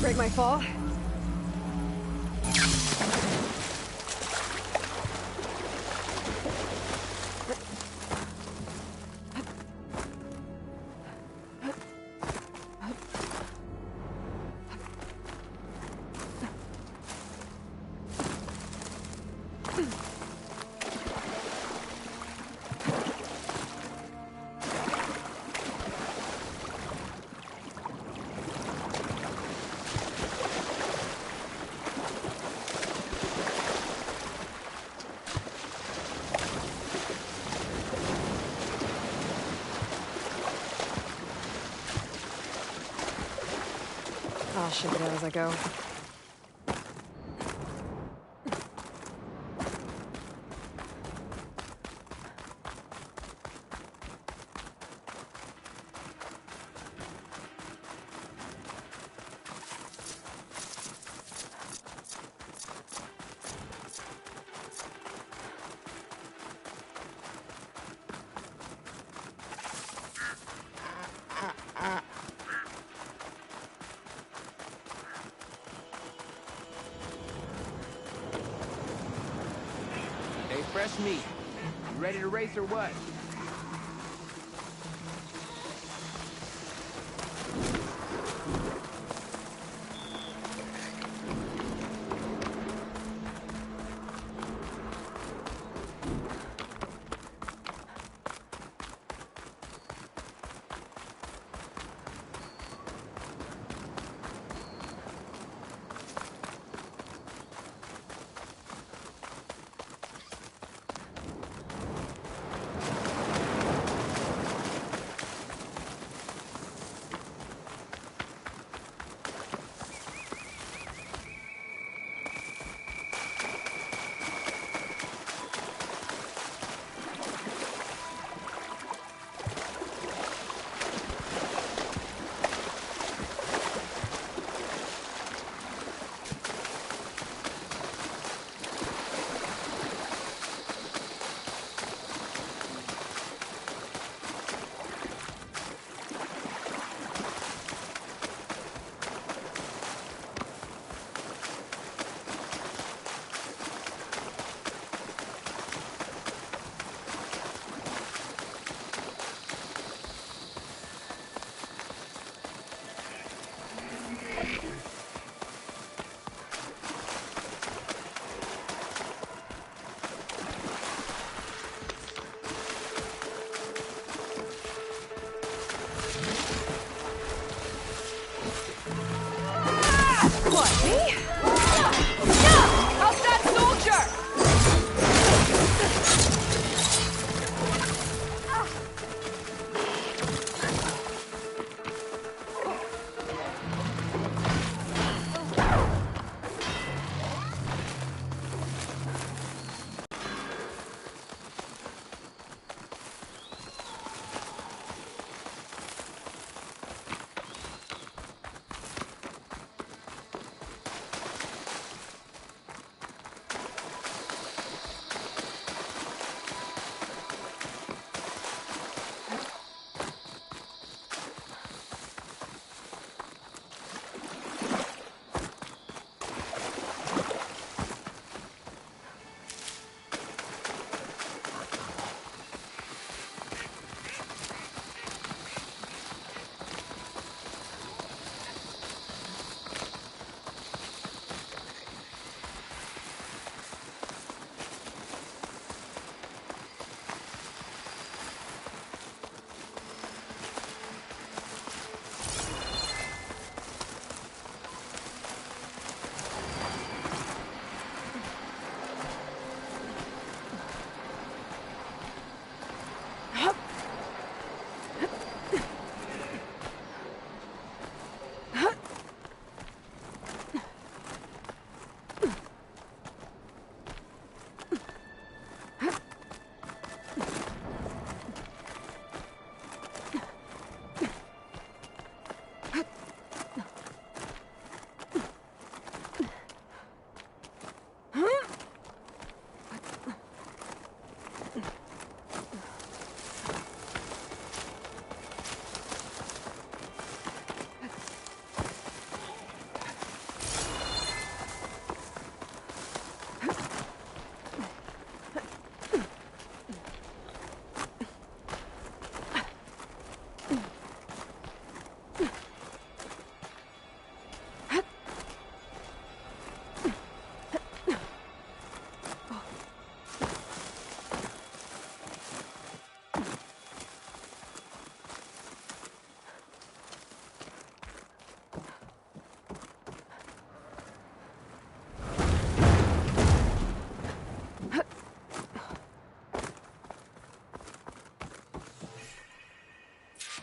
break my fall. I'll ship it out as I go. Hey, fresh meat. You ready to race or what?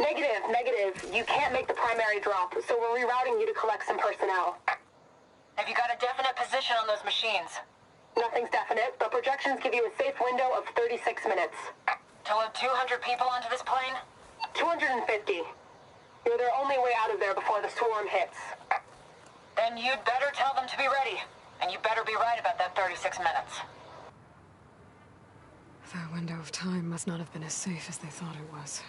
Negative. You can't make the primary drop, so we're rerouting you to collect some personnel. Have you got a definite position on those machines? Nothing's definite, but projections give you a safe window of 36 minutes. To load 200 people onto this plane? 250. You're their only way out of there before the swarm hits. Then you'd better tell them to be ready. And you better be right about that 36 minutes. That window of time must not have been as safe as they thought it was.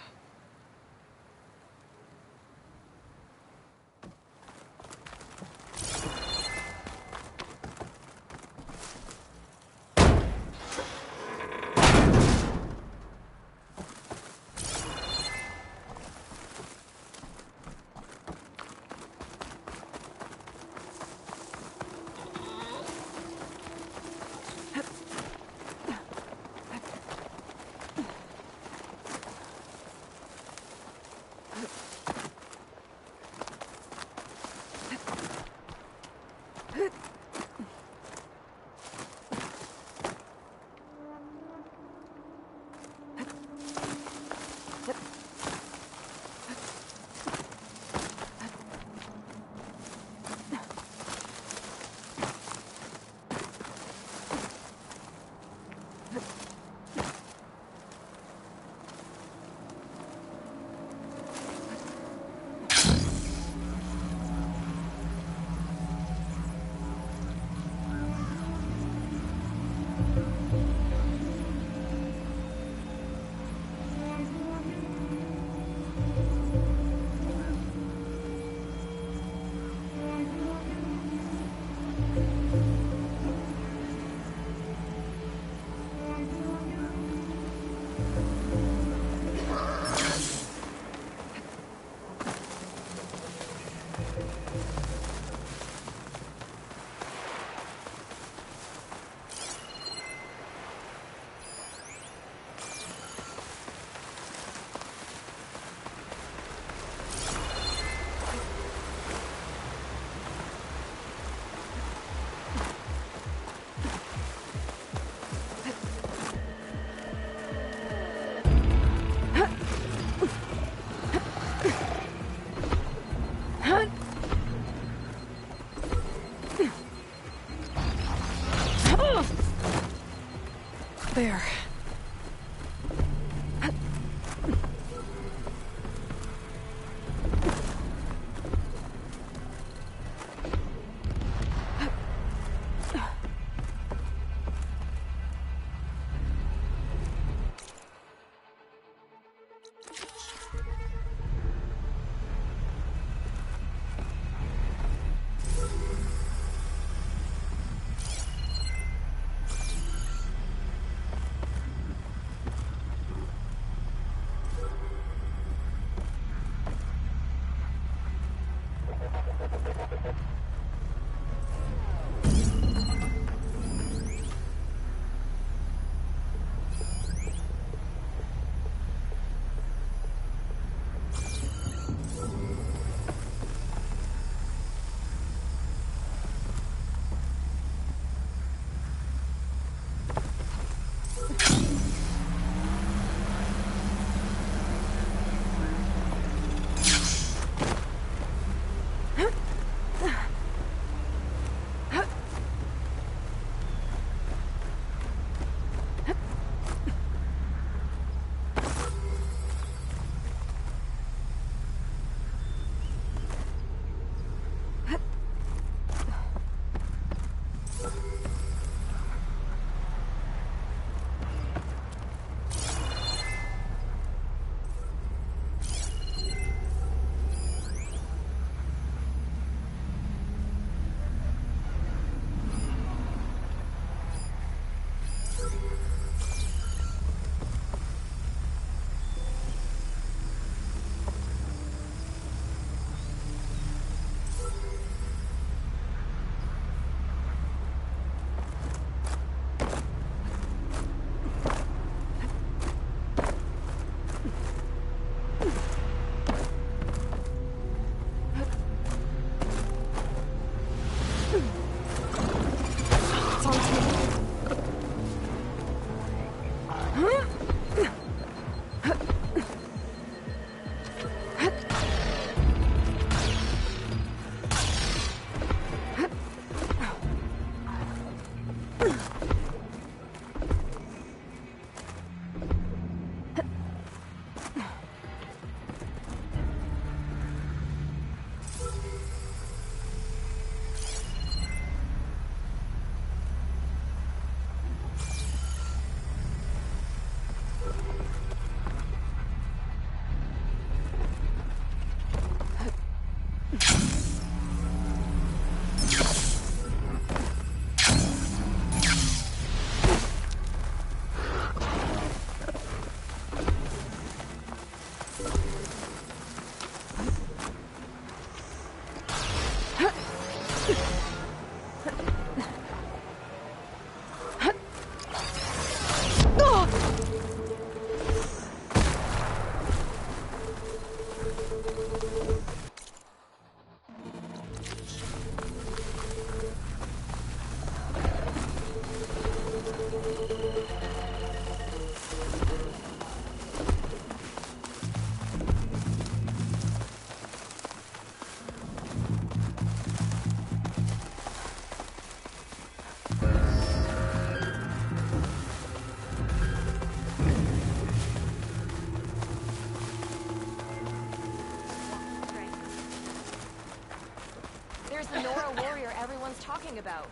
everyone's talking about.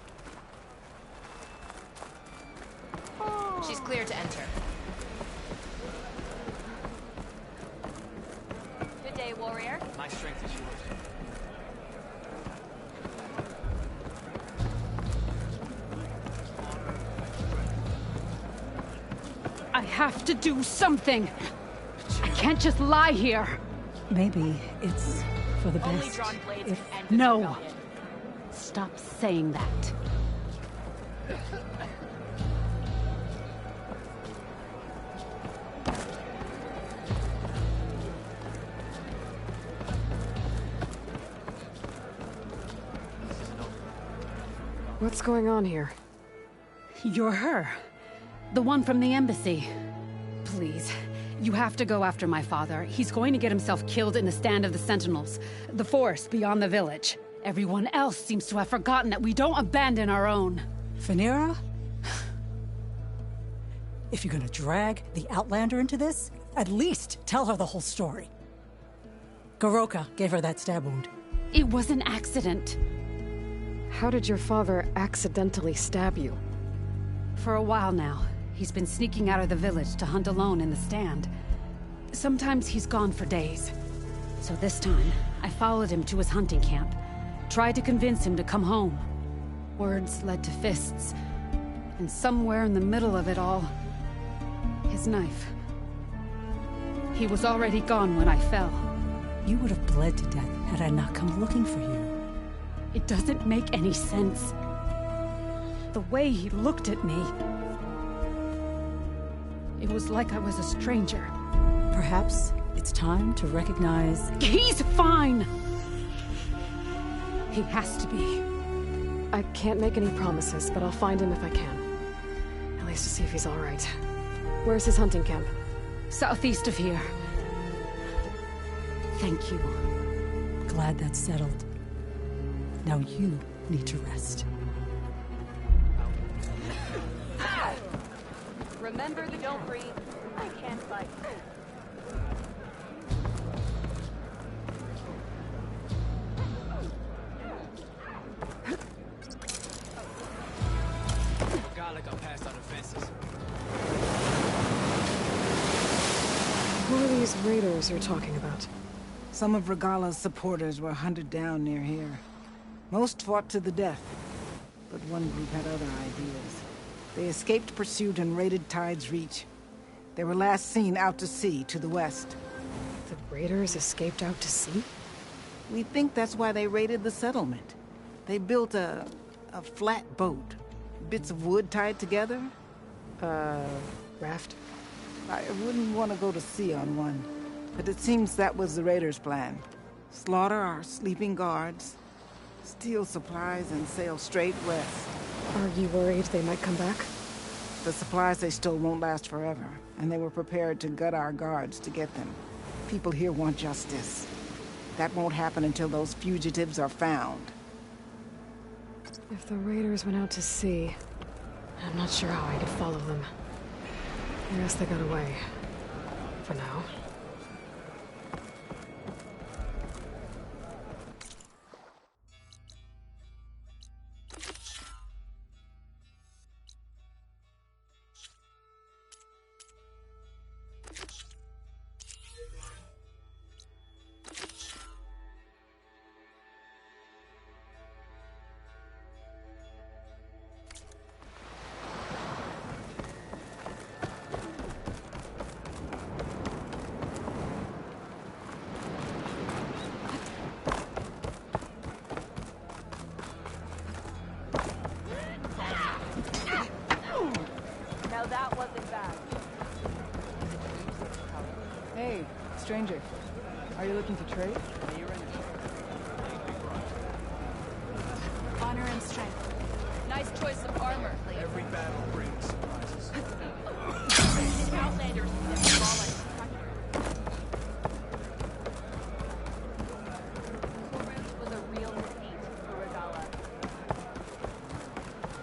She's clear to enter. Good day, warrior. My strength is yours. I have to do something. I can't just lie here. Maybe it's for the Only best. drawn blades If can end this No. rebellion. Stop saying that. What's going on here? You're her. The one from the embassy. Please, you have to go after my father. He's going to get himself killed in the stand of the Sentinels. The forest beyond the village. Everyone else seems to have forgotten that we don't abandon our own. Phanera? If you're gonna drag the Outlander into this, at least tell her the whole story. Goroka gave her that stab wound. It was an accident. How did your father accidentally stab you? For a while now, he's been sneaking out of the village to hunt alone in the stand. Sometimes he's gone for days. So this time, I followed him to his hunting camp. Tried to convince him to come home. Words led to fists. And somewhere in the middle of it all, his knife. He was already gone when I fell. You would have bled to death had I not come looking for you. It doesn't make any sense. The way he looked at me... It was like I was a stranger. Perhaps it's time to recognize... He's fine! He has to be. I can't make any promises, but I'll find him if I can. At least to see if he's all right. Where's his hunting camp? Southeast of here. Thank you. Glad that's settled. Now you need to rest. Remember the don't breathe. I can't fight. God, like I passed out the fences. Who are these raiders you're talking about? Some of Regala's supporters were hunted down near here. Most fought to the death, but one group had other ideas. They escaped pursuit and raided Tide's Reach. They were last seen out to sea, to the west. The raiders escaped out to sea? We think that's why they raided the settlement. They built a flat boat. Bits of wood tied together. Raft? I wouldn't want to go to sea on one, but it seems that was the raiders' plan. Slaughter our sleeping guards, steal supplies, and sail straight west. Are you worried they might come back? The supplies they stole won't last forever, and they were prepared to gut our guards to get them. People here want justice. That won't happen until those fugitives are found. If the raiders went out to sea, I'm not sure how I could follow them. I guess they got away. For now. Now that wasn't bad. Hey, stranger. Are you looking to trade? Honor and strength. Nice choice of armor, lady. Every battle brings surprises. Outlanders fallen. Was a real defeat for Regala.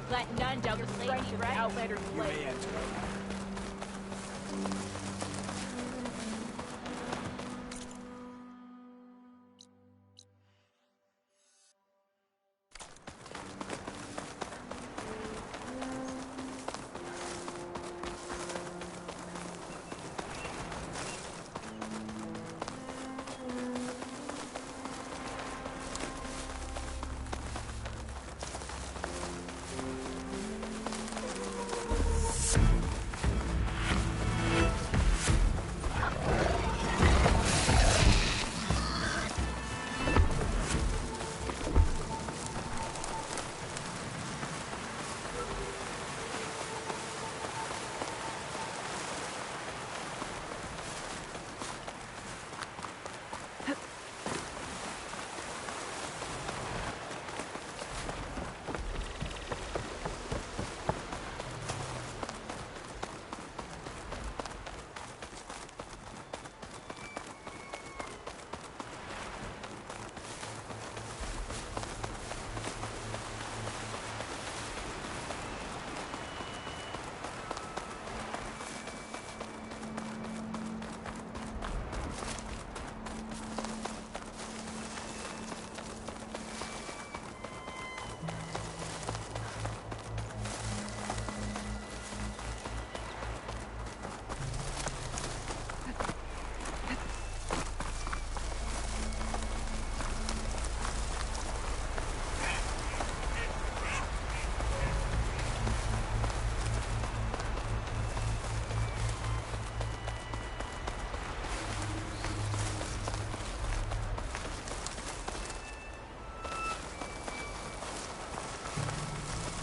Let none doubt the strength of the Outlanders' You blade. may enter.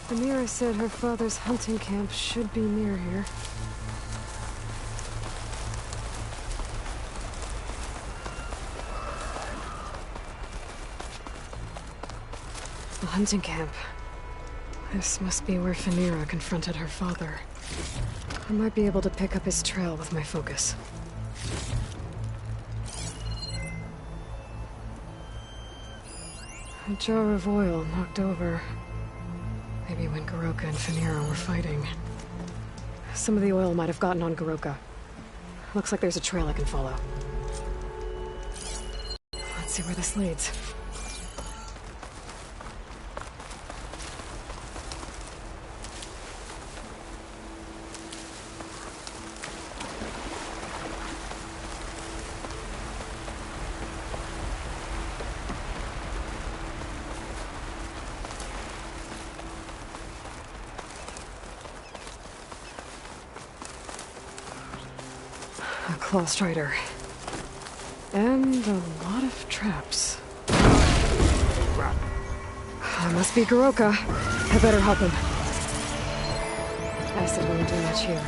Amira said her father's hunting camp should be near here. The hunting camp. This must be where Phaneira confronted her father. I might be able to pick up his trail with my focus. A jar of oil knocked over. Maybe when Goroka and Phaneira were fighting. Some of the oil might have gotten on Goroka. Looks like there's a trail I can follow. Let's see where this leads. Claw Strider. And a lot of traps. I must be Goroka. I better help him. Acid won't do much here.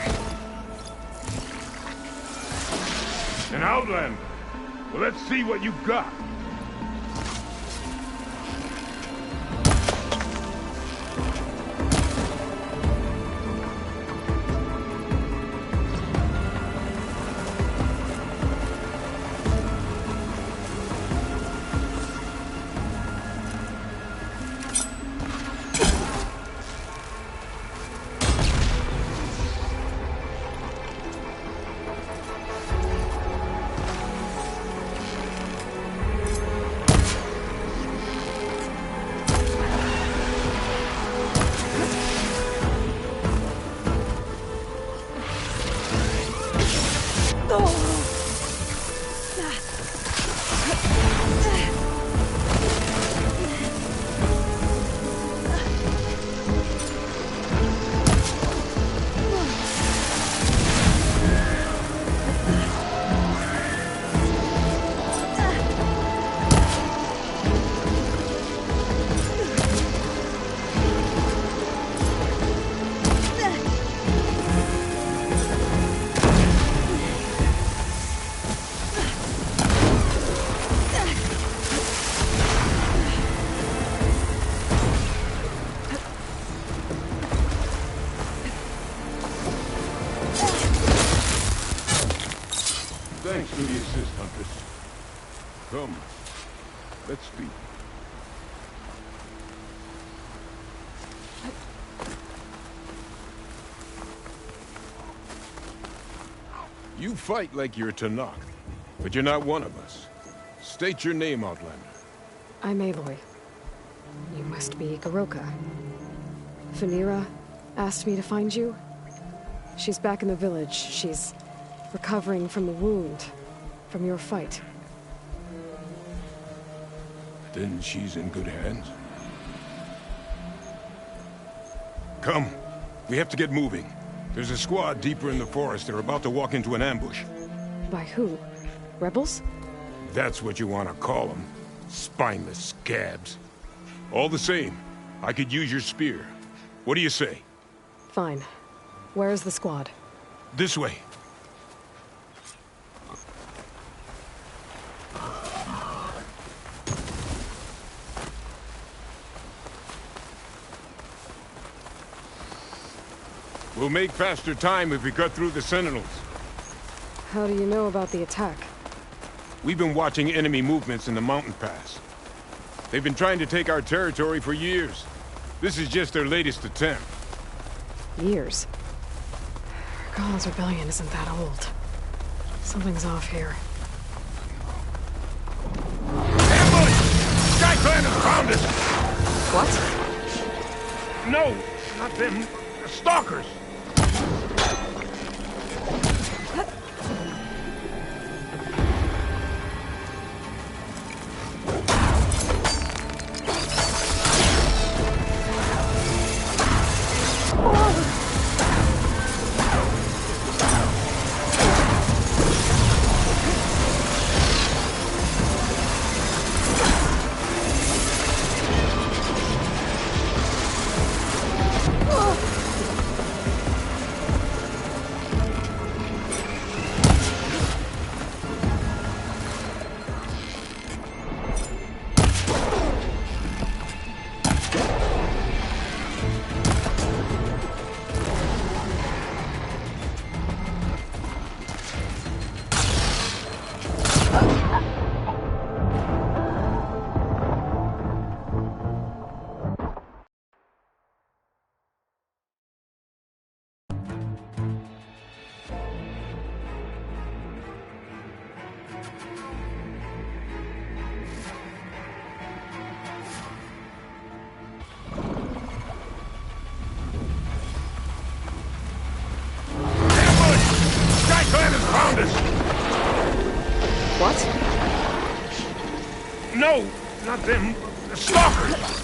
An outlander. Well, let's see what you've got. Thanks for the assist, Huntress. Come, let's speak. You fight like you're Tanakh, but you're not one of us. State your name, Outlander. I'm Aloy. You must be Goroka. Phaneira asked me to find you. She's back in the village. She's recovering from the wound from your fight. Then she's in good hands. Come, we have to get moving. There's a squad deeper in the forest. They're about to walk into an ambush. By who? Rebels? That's what you want to call them. Spineless scabs. All the same, I could use your spear. What do you say? Fine. Where is the squad? This way. We'll make faster time if we cut through the sentinels. How do you know about the attack? We've been watching enemy movements in the mountain pass. They've been trying to take our territory for years. This is just their latest attempt. Years? Regala's rebellion isn't that old. Something's off here. Ambush! Sky Clan has found us! What? No, not them. The stalkers! found us! What? No, not them. The stalkers!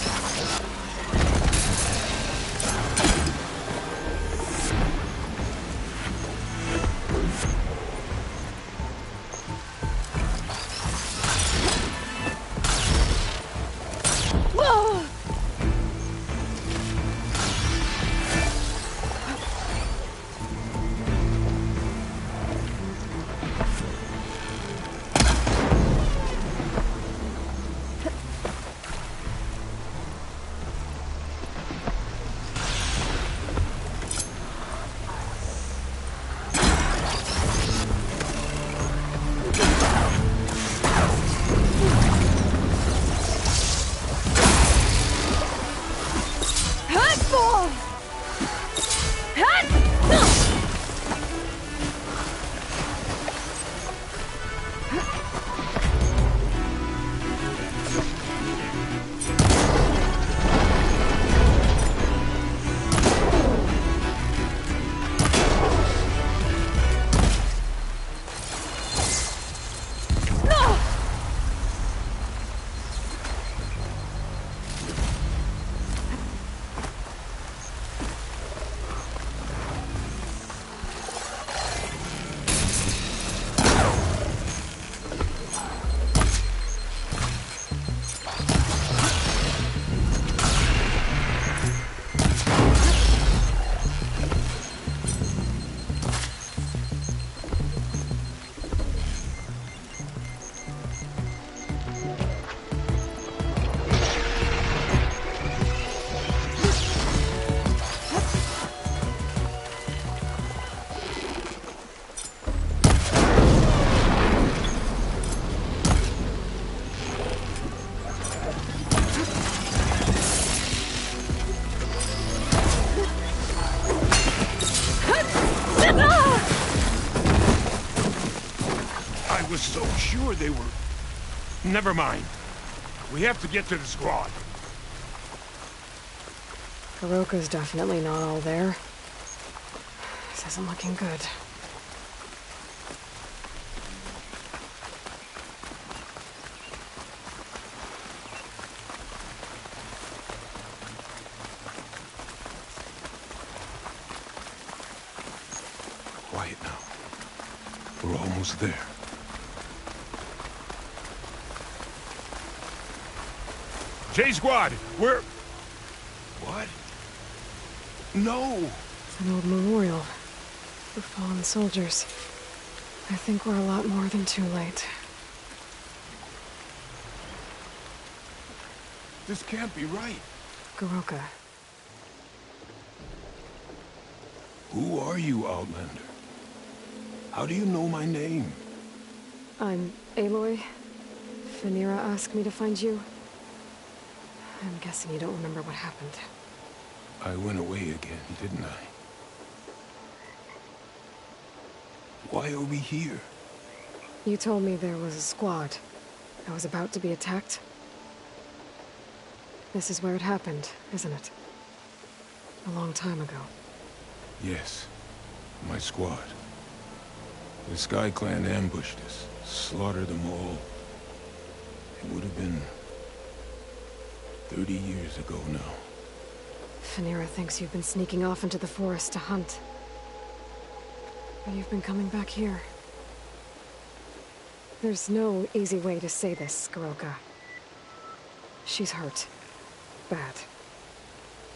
I was so sure they were... Never mind. We have to get to the squad. Goroka's definitely not all there. This isn't looking good. Quiet now. We're almost there. J-Squad, we're... What? No! It's an old memorial for fallen soldiers. I think we're a lot more than too late. This can't be right. Goroka. Who are you, Outlander? How do you know my name? I'm Aloy. Fenira asked me to find you. I'm guessing you don't remember what happened. I went away again, didn't I? Why are we here? You told me there was a squad. I was about to be attacked. This is where it happened, isn't it? A long time ago. Yes. My squad. The Sky Clan ambushed us, slaughtered them all. It would have been 30 years ago now. Fenira thinks you've been sneaking off into the forest to hunt. But you've been coming back here. There's no easy way to say this, Goroka. She's hurt. Bad.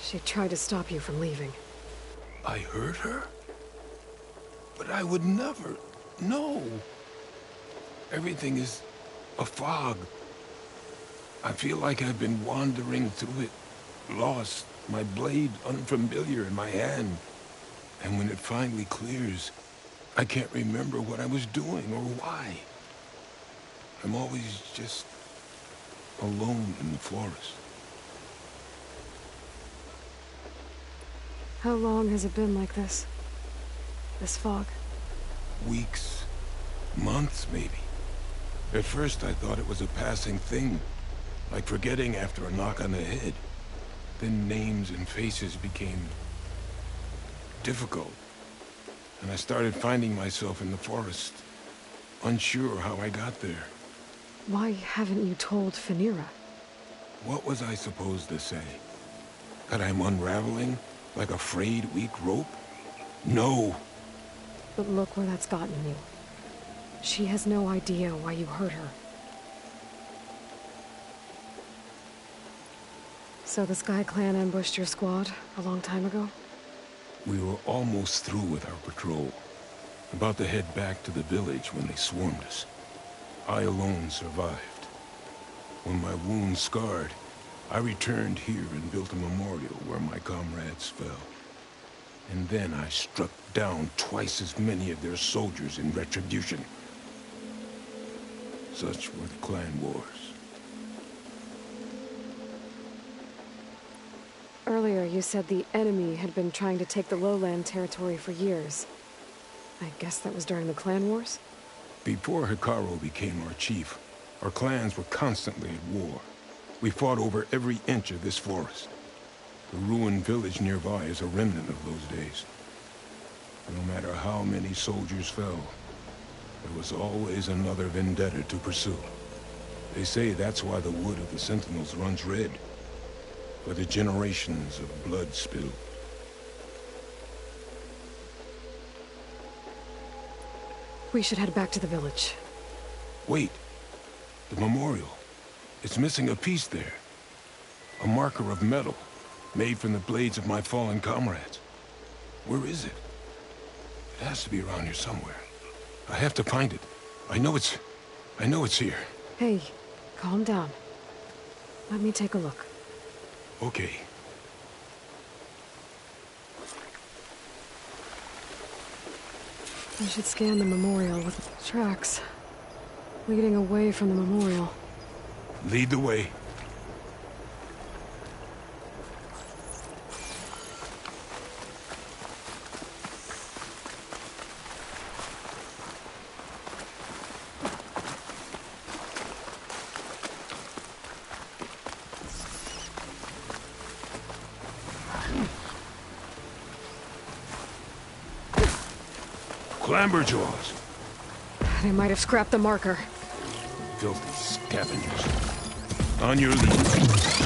She tried to stop you from leaving. I hurt her? But I would never... No! Everything is a fog. I feel like I've been wandering through it, lost, my blade unfamiliar in my hand. And when it finally clears, I can't remember what I was doing or why. I'm always just alone in the forest. How long has it been like this? This fog? Weeks, months maybe. At first I thought it was a passing thing, like forgetting after a knock on the head. Then names and faces became difficult. and I started finding myself in the forest, unsure how I got there. Why haven't you told Fenira? What was I supposed to say? That I'm unraveling like a frayed, weak rope? No! But look where that's gotten you. She has no idea why you hurt her. So the Sky Clan ambushed your squad a long time ago? We were almost through with our patrol. About to head back to the village when they swarmed us. I alone survived. When my wounds scarred, I returned here and built a memorial where my comrades fell. And then I struck down twice as many of their soldiers in retribution. Such were the clan wars. Earlier, you said the enemy had been trying to take the lowland territory for years. I guess that was during the clan wars? Before Hikaru became our chief, our clans were constantly at war. We fought over every inch of this forest. The ruined village nearby is a remnant of those days. No matter how many soldiers fell, there was always another vendetta to pursue. They say that's why the wood of the Sentinels runs red, for the generations of blood spilled. We should head back to the village. Wait. The memorial. It's missing a piece there. A marker of metal, made from the blades of my fallen comrades. Where is it? It has to be around here somewhere. I have to find it. I know it's here. Hey, calm down. Let me take a look. Okay. I should scan the memorial with tracks leading away from the memorial. Lead the way. Clamberjaws. They might have scrapped the marker. Filthy scavengers. On your lead.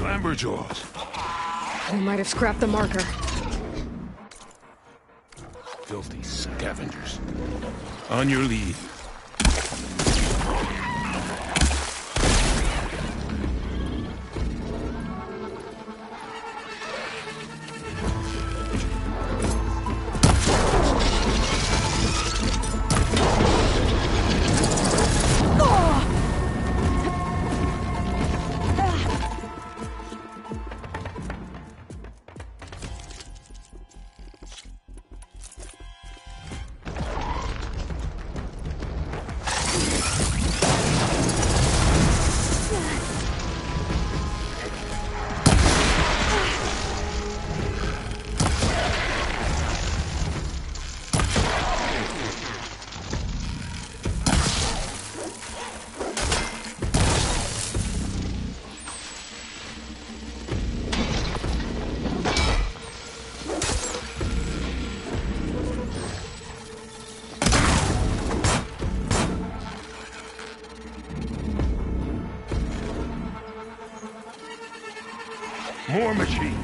Clamberjaws. They might have scrapped the marker. Filthy scavengers. On your lead. More machines.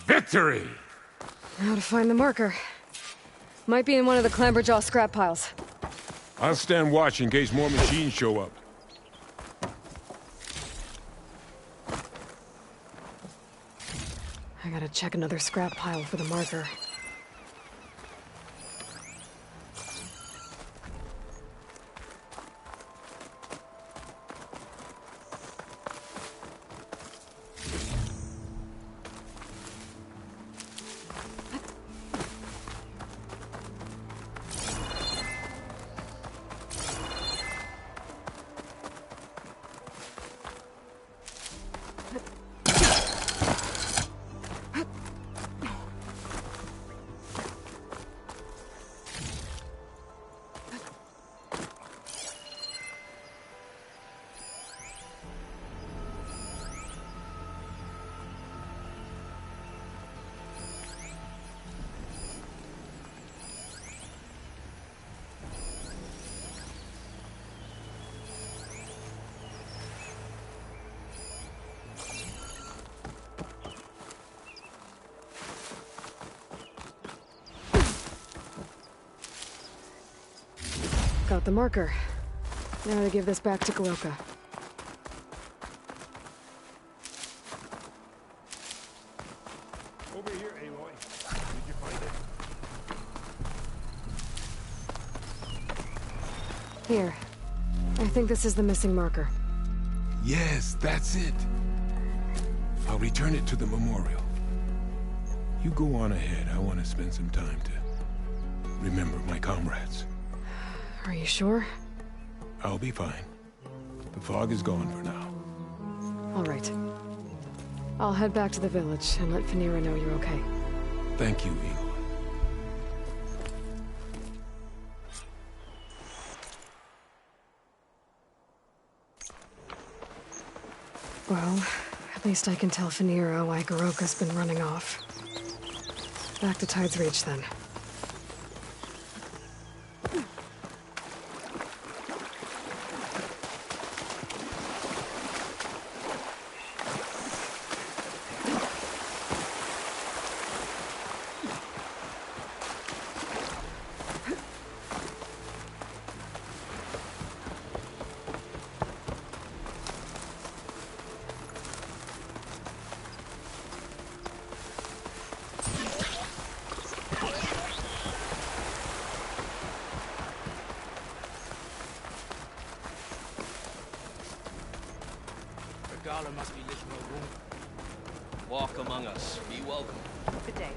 Victory! Now to find the marker. Might be in one of the Clamberjaw scrap piles. I'll stand watch in case more machines show up. I gotta check another scrap pile for the marker. Got the marker. Now to give this back to Goroka. Over here, Aloy. Did you find it? Here. I think this is the missing marker. Yes, that's it. I'll return it to the memorial. You go on ahead. I want to spend some time to remember my comrades. Are you sure? I'll be fine. The fog is gone for now. All right. I'll head back to the village and let Fanira know you're okay. Thank you, Aloy. Well, at least I can tell Fanira why Goroka's been running off. Back to Tide's Reach, then. Regala must be little room. Walk among us. Be welcome. Good day.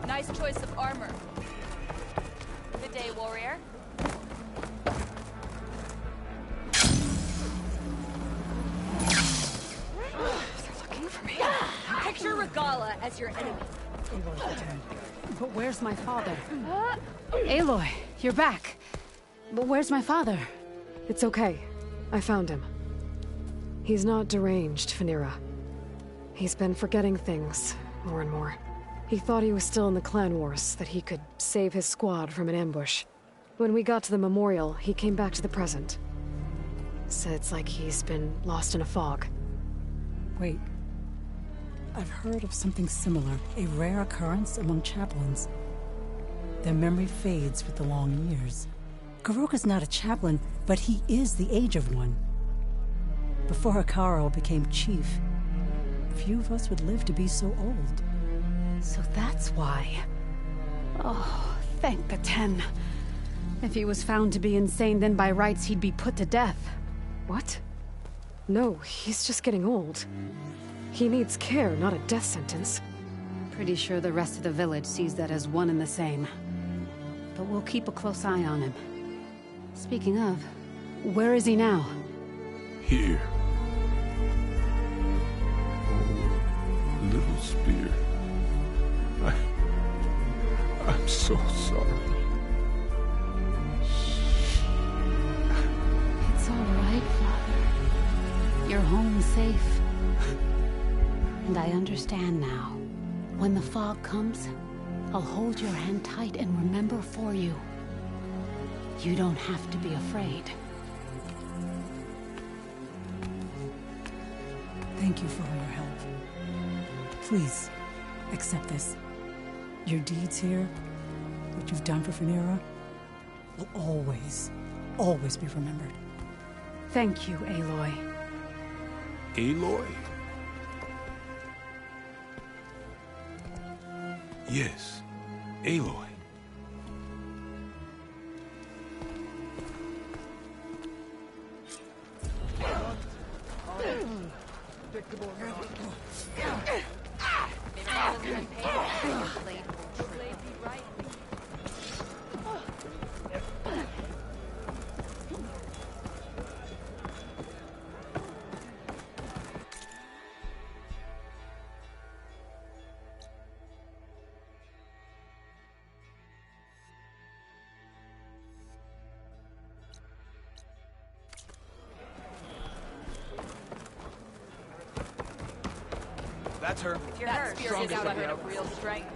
Nice choice of armor. Good day, warrior. They're looking for me. Picture Regala as your enemy. But where's my father? Aloy, you're back. But where's my father? It's okay. I found him. He's not deranged, Fanira. He's been forgetting things, more and more. He thought he was still in the clan wars, that he could save his squad from an ambush. When we got to the memorial, he came back to the present. Said it's like he's been lost in a fog. Wait. I've heard of something similar, a rare occurrence among chaplains. Their memory fades with the long years. Goroka's not a chaplain, but he is the age of one. Before Hikaru became chief, few of us would live to be so old. So that's why. Oh, thank the 10. If he was found to be insane, then by rights he'd be put to death. What? No, he's just getting old. He needs care, not a death sentence. Pretty sure the rest of the village sees that as one and the same. But we'll keep a close eye on him. Speaking of, where is he now? Here. Oh, little spear. I'm so sorry. It's all right, Father. You're home safe. And I understand now. When the fog comes, I'll hold your hand tight and remember for you. You don't have to be afraid. Thank you for all your help. Please, accept this. Your deeds here, what you've done for Fanira, will always, always be remembered. Thank you, Aloy. Aloy? Yes, Aloy. That's her. That spear is out of real strength.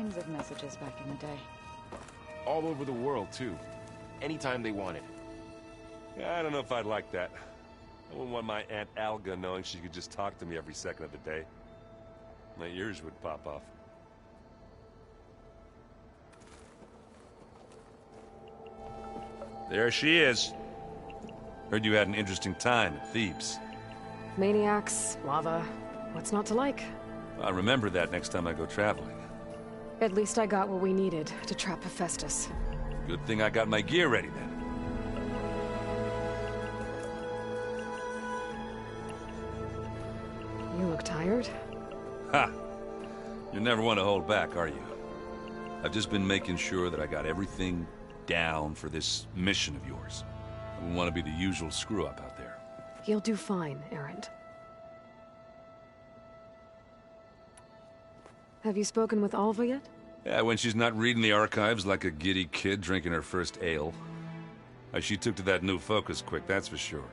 tons of messages back in the day. All over the world, too. Anytime they wanted. Yeah, I don't know if I'd like that. I wouldn't want my Aunt Alga knowing she could just talk to me every second of the day. My ears would pop off. There she is. Heard you had an interesting time at Thebes. Maniacs, lava, what's not to like? I'll remember that next time I go traveling. At least I got what we needed to trap Hephaestus. Good thing I got my gear ready then. You look tired? Ha! You never want to hold back, are you? I've just been making sure that I got everything down for this mission of yours. I wouldn't want to be the usual screw-up out there. You'll do fine, Errant. Have you spoken with Alva yet? Yeah, when she's not reading the archives like a giddy kid drinking her first ale. She took to that new focus quick, that's for sure.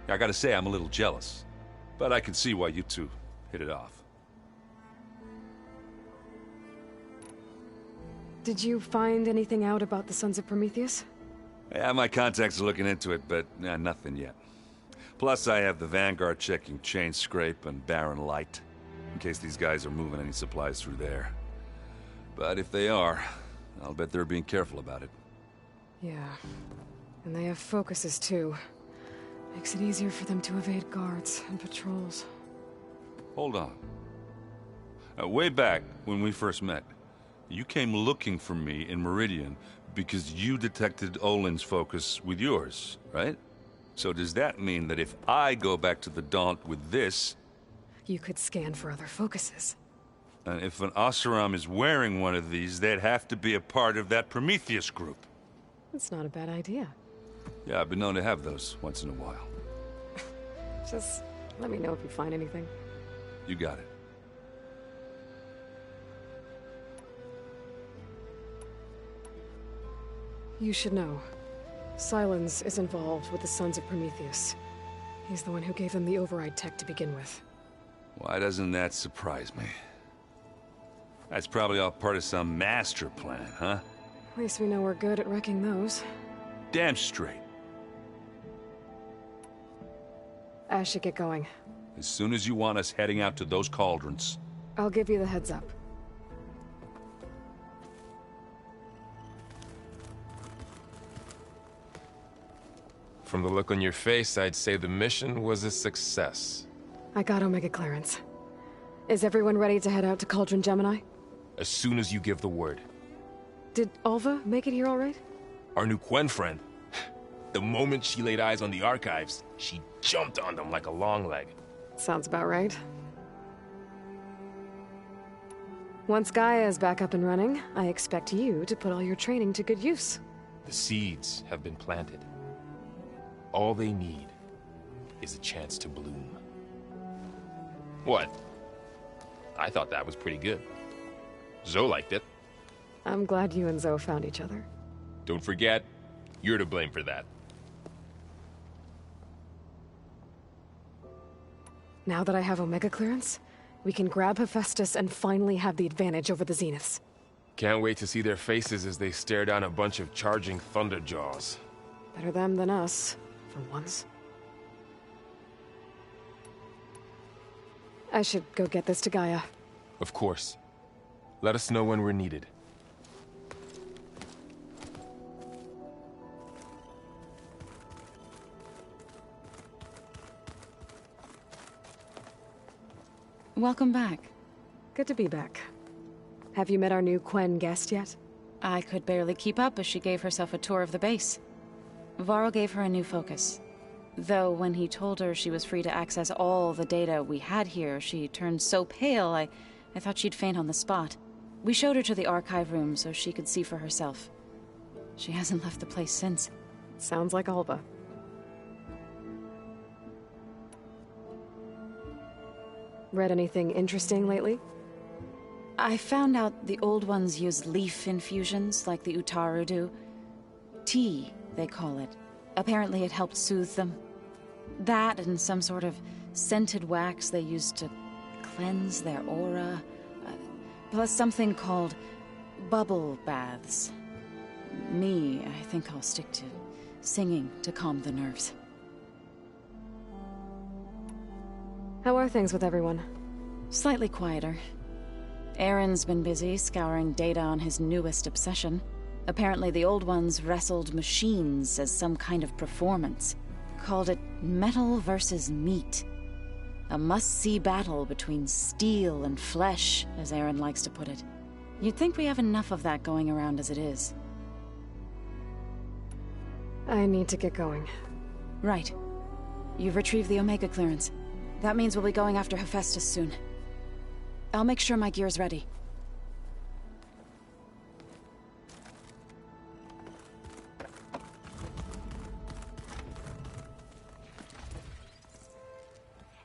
I gotta say, I'm a little jealous. But I can see why you two hit it off. Did you find anything out about the Sons of Prometheus? Yeah, my contacts are looking into it, but nothing yet. Plus, I have the Vanguard checking Chain Scrape and Barren Light, in case these guys are moving any supplies through there. But if they are, I'll bet they're being careful about it. Yeah. And they have focuses, too. Makes it easier for them to evade guards and patrols. Hold on. Way back, when we first met, you came looking for me in Meridian because you detected Olin's focus with yours, right? So does that mean that if I go back to the Daunt with this... You could scan for other focuses. And if an Oseram is wearing one of these, they'd have to be a part of that Prometheus group. That's not a bad idea. Yeah, I've been known to have those once in a while. Just let me know if you find anything. You got it. You should know. Silence is involved with the Sons of Prometheus. He's the one who gave them the override tech to begin with. Why doesn't that surprise me? That's probably all part of some master plan, huh? At least we know we're good at wrecking those. Damn straight. I should get going. As soon as you want us heading out to those cauldrons. I'll give you the heads up. From the look on your face, I'd say the mission was a success. I got Omega clearance. Is everyone ready to head out to Cauldron Gemini? As soon as you give the word. Did Alva make it here all right? Our new Quen friend. The moment she laid eyes on the archives, she jumped on them like a long leg. Sounds about right. Once Gaia is back up and running, I expect you to put all your training to good use. The seeds have been planted. All they need is a chance to bloom. What? I thought that was pretty good. Zoe liked it. I'm glad you and Zoe found each other. Don't forget, you're to blame for that. Now that I have Omega clearance, we can grab Hephaestus and finally have the advantage over the Zeniths. Can't wait to see their faces as they stare down a bunch of charging Thunderjaws. Better them than us, for once. I should go get this to Gaia. Of course. Let us know when we're needed. Welcome back. Good to be back. Have you met our new Quen guest yet? I could barely keep up as she gave herself a tour of the base. Varl gave her a new focus. Though when he told her she was free to access all the data we had here, she turned so pale I thought she'd faint on the spot. We showed her to the archive room so she could see for herself. She hasn't left the place since. Sounds like Alba. Read anything interesting lately? I found out the old ones use leaf infusions like the Utaru do. Tea, they call it. Apparently it helped soothe them. That and some sort of scented wax they used to cleanse their aura. Plus something called bubble baths. Me, I think I'll stick to singing to calm the nerves. How are things with everyone? Slightly quieter. Aaron's been busy scouring data on his newest obsession. Apparently the old ones wrestled machines as some kind of performance. Called it metal versus meat. A must-see battle between steel and flesh, as Aaron likes to put it. You'd think we have enough of that going around as it is. I need to get going. Right. You've retrieved the Omega clearance. That means we'll be going after Hephaestus soon. I'll make sure my gear's ready.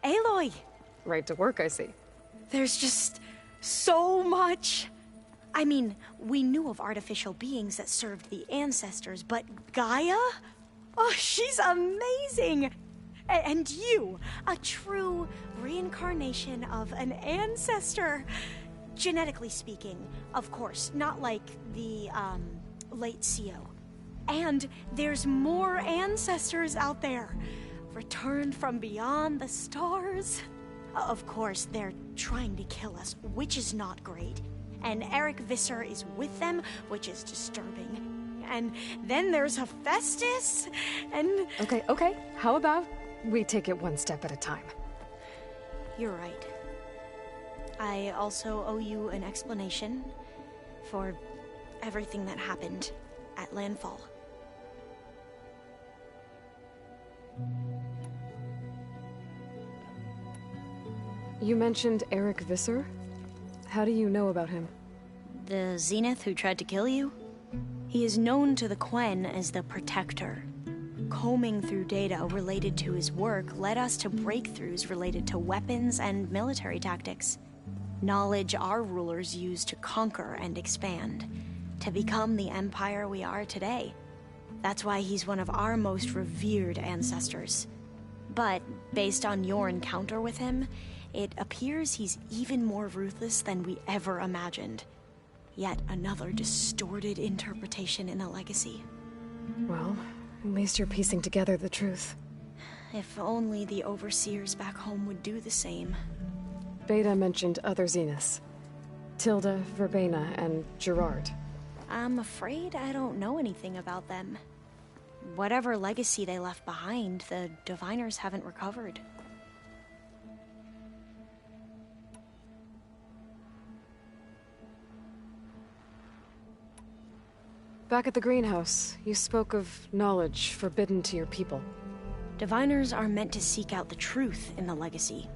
Aloy! Right to work, I see. There's just so much. I mean, we knew of artificial beings that served the ancestors, but Gaia? Oh, she's amazing! And you, a true reincarnation of an ancestor. Genetically speaking, of course, not like the, late CO. And there's more ancestors out there, returned from beyond the stars. Of course, they're trying to kill us, which is not great. And Eric Visser is with them, which is disturbing. And then there's Hephaestus, and... Okay. How about we take it one step at a time? You're right. I also owe you an explanation for everything that happened at Landfall. You mentioned Eric Visser? How do you know about him? The Zenith who tried to kill you? He is known to the Quen as the Protector. Combing through data related to his work led us to breakthroughs related to weapons and military tactics. Knowledge our rulers used to conquer and expand, to become the empire we are today. That's why he's one of our most revered ancestors. But based on your encounter with him, it appears he's even more ruthless than we ever imagined. Yet another distorted interpretation in the legacy. Well, at least you're piecing together the truth. If only the overseers back home would do the same. Beta mentioned other Zeniths. Tilda, Verbena, and Gerard. I'm afraid I don't know anything about them. Whatever legacy they left behind, the Diviners haven't recovered. Back at the greenhouse, you spoke of knowledge forbidden to your people. Diviners are meant to seek out the truth in the legacy,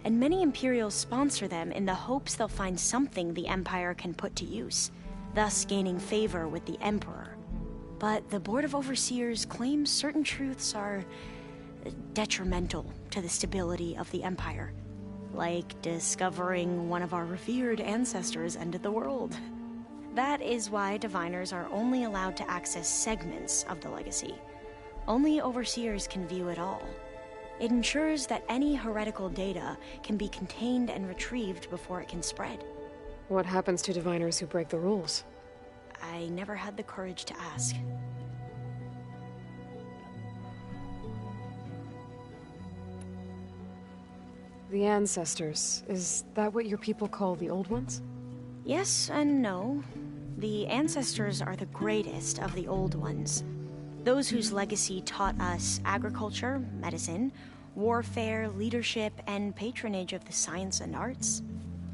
and many Imperials sponsor them in the hopes they'll find something the Empire can put to use, thus gaining favor with the Emperor. But the Board of Overseers claims certain truths are detrimental to the stability of the Empire, like discovering one of our revered ancestors ended the world. That is why Diviners are only allowed to access segments of the legacy. Only Overseers can view it all. It ensures that any heretical data can be contained and retrieved before it can spread. What happens to Diviners who break the rules? I never had the courage to ask. The Ancestors, is that what your people call the Old Ones? Yes and no. The Ancestors are the greatest of the Old Ones. Those whose legacy taught us agriculture, medicine, warfare, leadership, and patronage of the science and arts.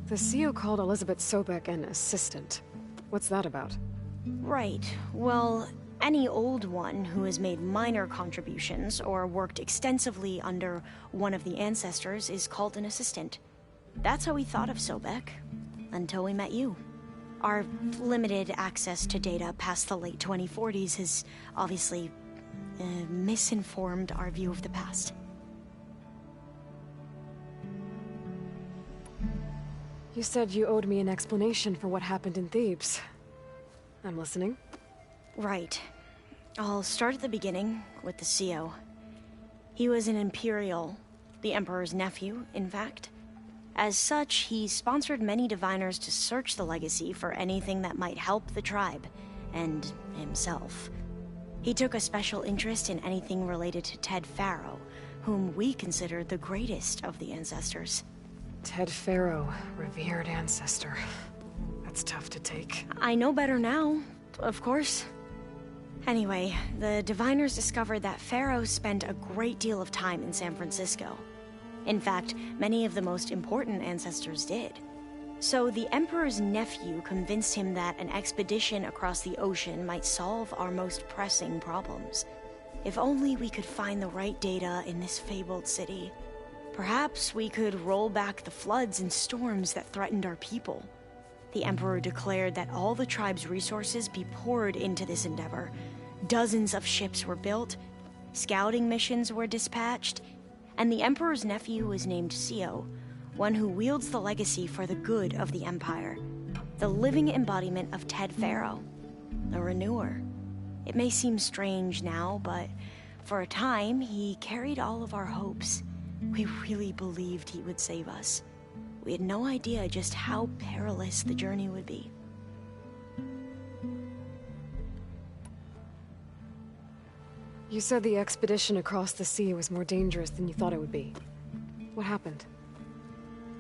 The CO called Elizabeth Sobek an assistant. What's that about? Right. Well, any Old One who has made minor contributions or worked extensively under one of the Ancestors is called an assistant. That's how we thought of Sobek, until we met you. Our limited access to data past the late 2040s has obviously misinformed our view of the past. You said you owed me an explanation for what happened in Thebes. I'm listening. Right. I'll start at the beginning with the CO. He was an Imperial, the Emperor's nephew, in fact. As such, he sponsored many diviners to search the legacy for anything that might help the tribe, and himself. He took a special interest in anything related to Ted Faro, whom we considered the greatest of the ancestors. Ted Faro, revered ancestor. That's tough to take. I know better now, of course. Anyway, the diviners discovered that Faro spent a great deal of time in San Francisco. In fact, many of the most important ancestors did. So the Emperor's nephew convinced him that an expedition across the ocean might solve our most pressing problems. If only we could find the right data in this fabled city. Perhaps we could roll back the floods and storms that threatened our people. The Emperor declared that all the tribe's resources be poured into this endeavor. Dozens of ships were built, scouting missions were dispatched, and the Emperor's nephew was named Sio, one who wields the legacy for the good of the Empire, the living embodiment of Ted Faro, a renewer. It may seem strange now, but for a time, he carried all of our hopes. We really believed he would save us. We had no idea just how perilous the journey would be. You said the expedition across the sea was more dangerous than you thought it would be. What happened?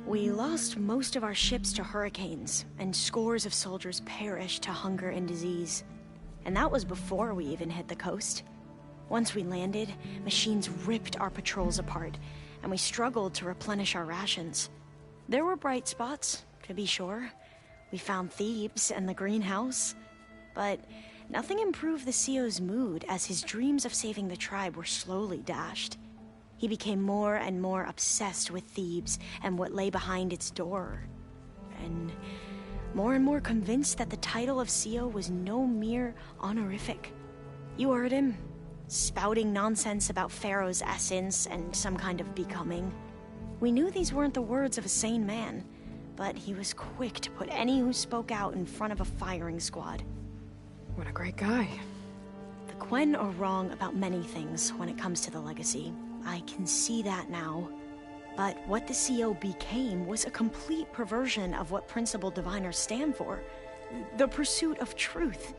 We lost most of our ships to hurricanes, and scores of soldiers perished to hunger and disease. And that was before we even hit the coast. Once we landed, machines ripped our patrols apart, and we struggled to replenish our rations. There were bright spots, to be sure. We found Thebes and the greenhouse, but nothing improved the CEO's mood as his dreams of saving the tribe were slowly dashed. He became more and more obsessed with Thebes and what lay behind its door, and more convinced that the title of CEO was no mere honorific. You heard him, spouting nonsense about Pharaoh's essence and some kind of becoming. We knew these weren't the words of a sane man, but he was quick to put any who spoke out in front of a firing squad. What a great guy. The Quen are wrong about many things when it comes to the legacy. I can see that now. But what the CO became was a complete perversion of what principal diviners stand for. The pursuit of truth.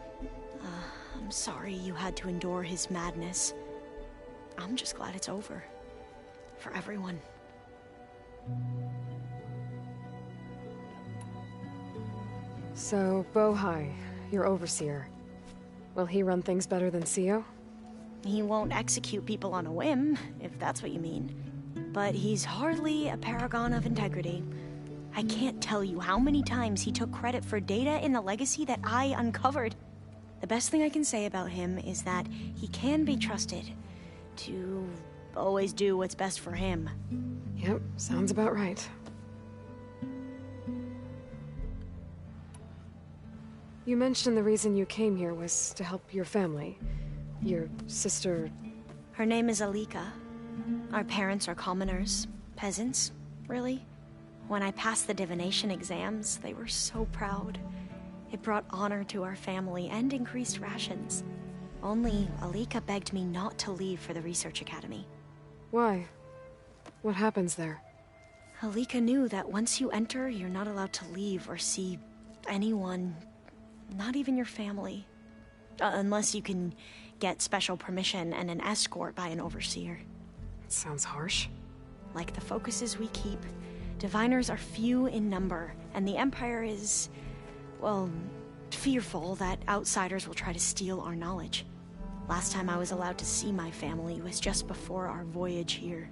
I'm sorry you had to endure his madness. I'm just glad it's over. For everyone. So, Bohai, your overseer. Will he run things better than CEO? He won't execute people on a whim, if that's what you mean. But he's hardly a paragon of integrity. I can't tell you how many times he took credit for data in the legacy that I uncovered. The best thing I can say about him is that he can be trusted to always do what's best for him. Yep, sounds about right. You mentioned the reason you came here was to help your family. Your sister... Her name is Alika. Our parents are commoners. Peasants, really. When I passed the divination exams, they were so proud. It brought honor to our family and increased rations. Only Alika begged me not to leave for the research academy. Why? What happens there? Alika knew that once you enter, you're not allowed to leave or see anyone, not even your family. Unless you can get special permission and an escort by an overseer. It sounds harsh. Like the focuses we keep, diviners are few in number, and the Empire is, well, fearful that outsiders will try to steal our knowledge. Last time I was allowed to see my family was just before our voyage here.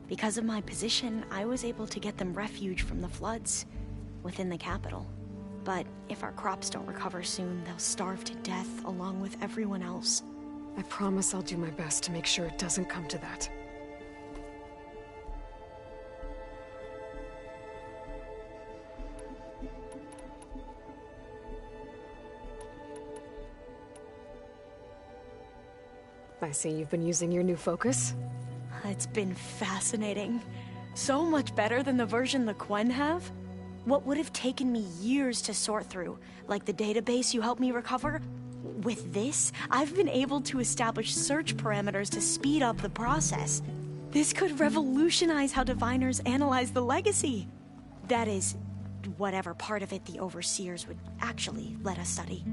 Because of my position, I was able to get them refuge from the floods within the capital. But if our crops don't recover soon, they'll starve to death along with everyone else. I promise I'll do my best to make sure it doesn't come to that. I see you've been using your new focus. It's been fascinating. So much better than the version the Quen have. What would have taken me years to sort through, like the database you helped me recover, with this, I've been able to establish search parameters to speed up the process. This could revolutionize how diviners analyze the legacy. That is, whatever part of it the Overseers would actually let us study.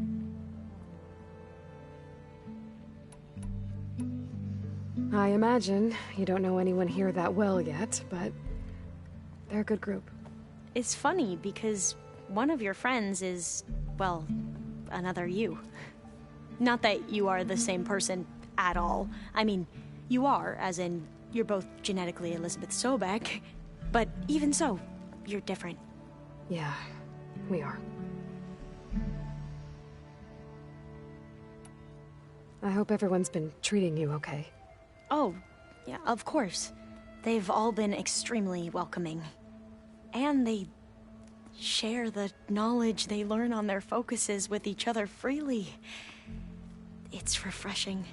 I imagine you don't know anyone here that well yet, but they're a good group. It's funny because one of your friends is, well, another you. Not that you are the same person at all. I mean, you are, as in, you're both genetically Elizabeth Sobek, but even so, you're different. Yeah, we are. I hope everyone's been treating you okay. Oh, yeah, of course. They've all been extremely welcoming. And they share the knowledge they learn on their focuses with each other freely. It's refreshing.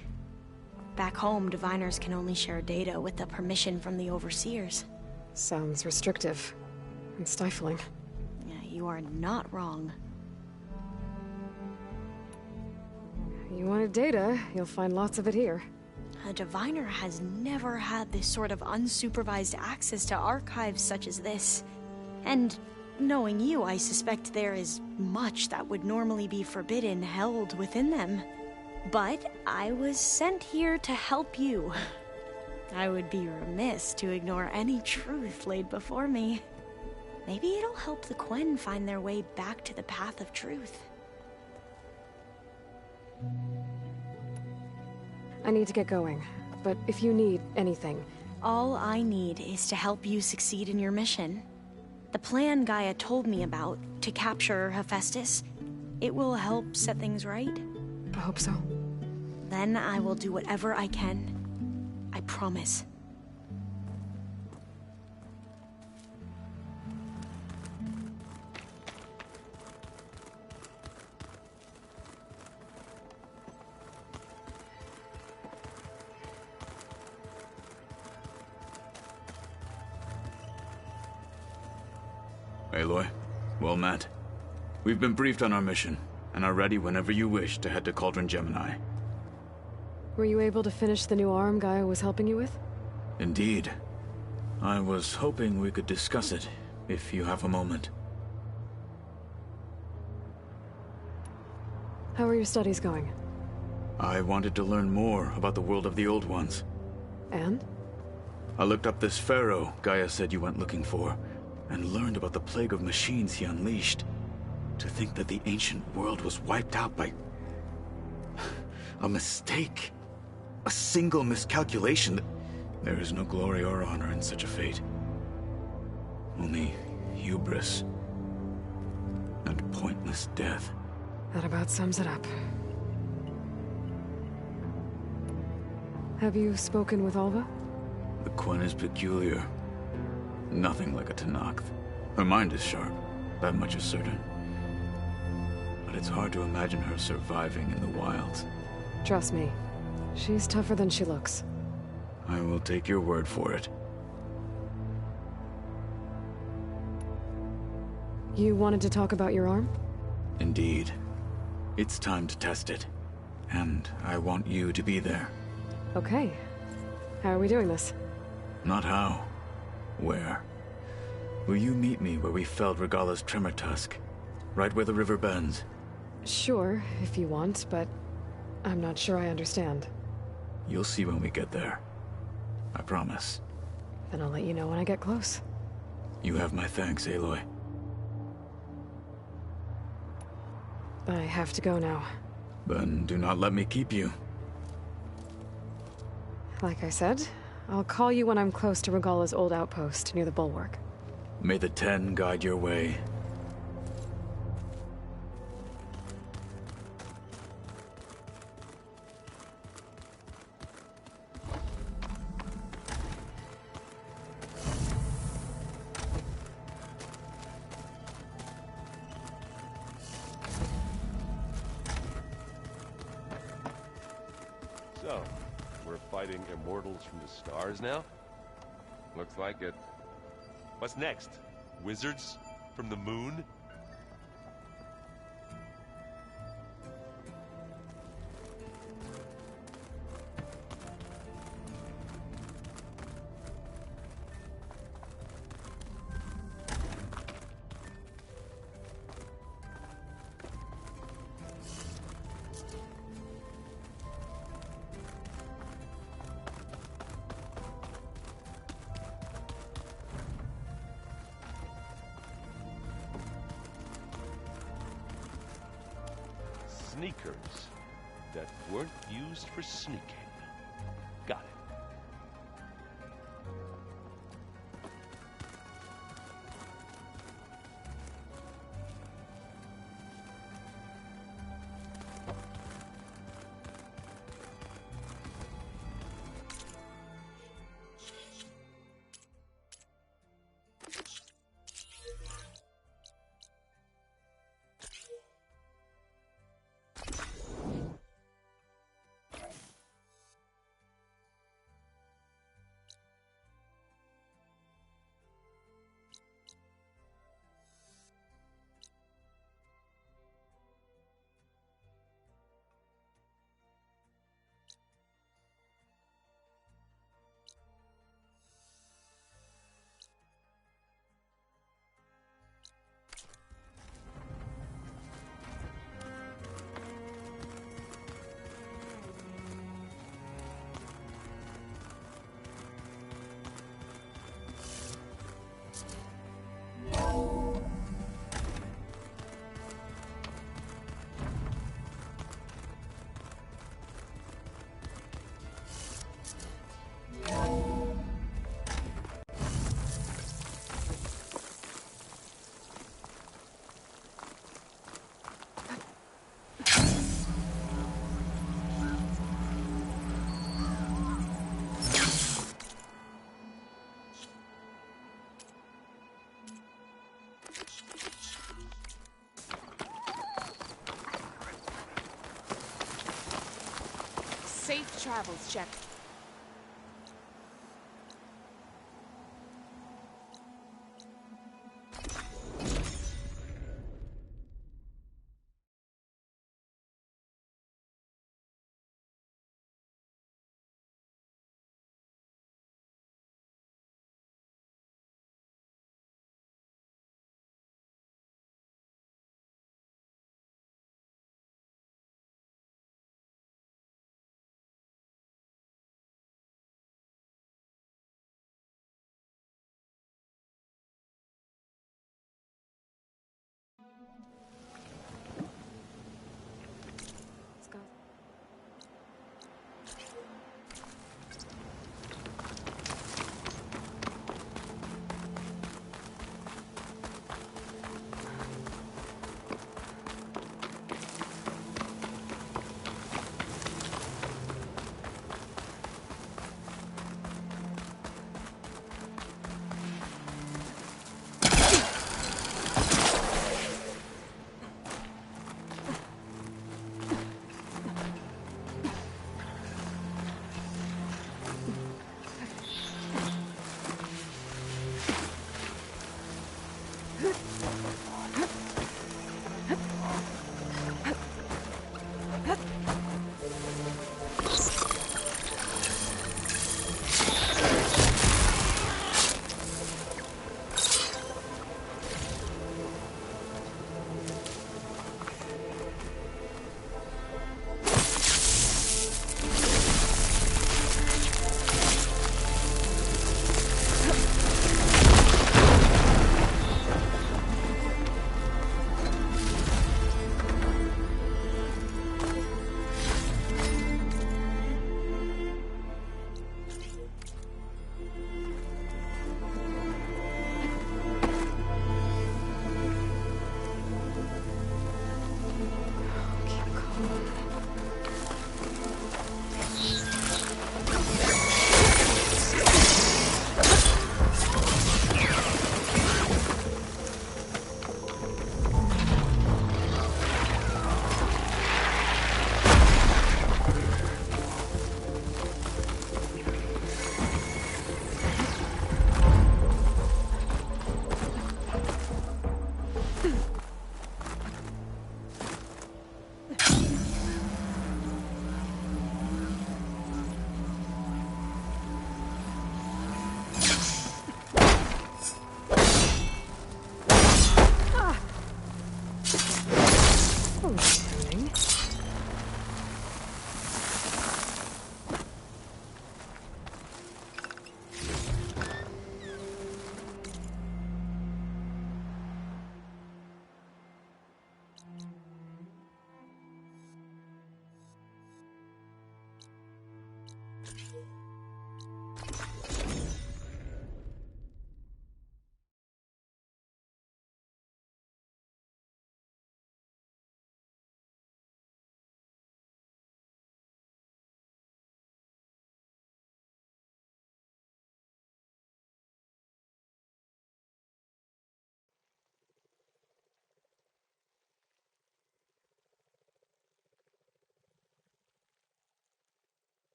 Back home, diviners can only share data with the permission from the Overseers. Sounds restrictive and stifling. Yeah, you are not wrong. You wanted data, you'll find lots of it here. A diviner has never had this sort of unsupervised access to archives such as this. And knowing you, I suspect there is much that would normally be forbidden held within them. But I was sent here to help you. I would be remiss to ignore any truth laid before me. Maybe it'll help the Quen find their way back to the path of truth. I need to get going, but if you need anything... All I need is to help you succeed in your mission. The plan Gaia told me about, to capture Hephaestus, it will help set things right. I hope so. Then I will do whatever I can. I promise. Aloy, well met. We've been briefed on our mission, and are ready whenever you wish to head to Cauldron Gemini. Were you able to finish the new arm Gaia was helping you with? Indeed. I was hoping we could discuss it, if you have a moment. How are your studies going? I wanted to learn more about the world of the Old Ones. And? I looked up this pharaoh Gaia said you went looking for, and learned about the plague of machines he unleashed. To think that the ancient world was wiped out by... a mistake. A single miscalculation. There is no glory or honor in such a fate. Only hubris. And pointless death. That about sums it up. Have you spoken with Alva? The Quen is peculiar. Nothing like a Tenakth. Her mind is sharp, that much is certain. But it's hard to imagine her surviving in the wilds. Trust me, she's tougher than she looks. I will take your word for it. You wanted to talk about your arm? Indeed. It's time to test it. And I want you to be there. Okay. How are we doing this? Not how. Where? Will you meet me where we felled Regala's tremor tusk? Right where the river bends? Sure, if you want, but I'm not sure I understand. You'll see when we get there. I promise. Then I'll let you know when I get close. You have my thanks, Aloy. I have to go now. Then do not let me keep you. Like I said, I'll call you when I'm close to Regala's old outpost near the bulwark. May the Ten guide your way. So, we're fighting immortals from the stars now? Looks like it. What's next? Wizards from the moon? sneakers that weren't used for sneaking. Got it. Safe travels, check.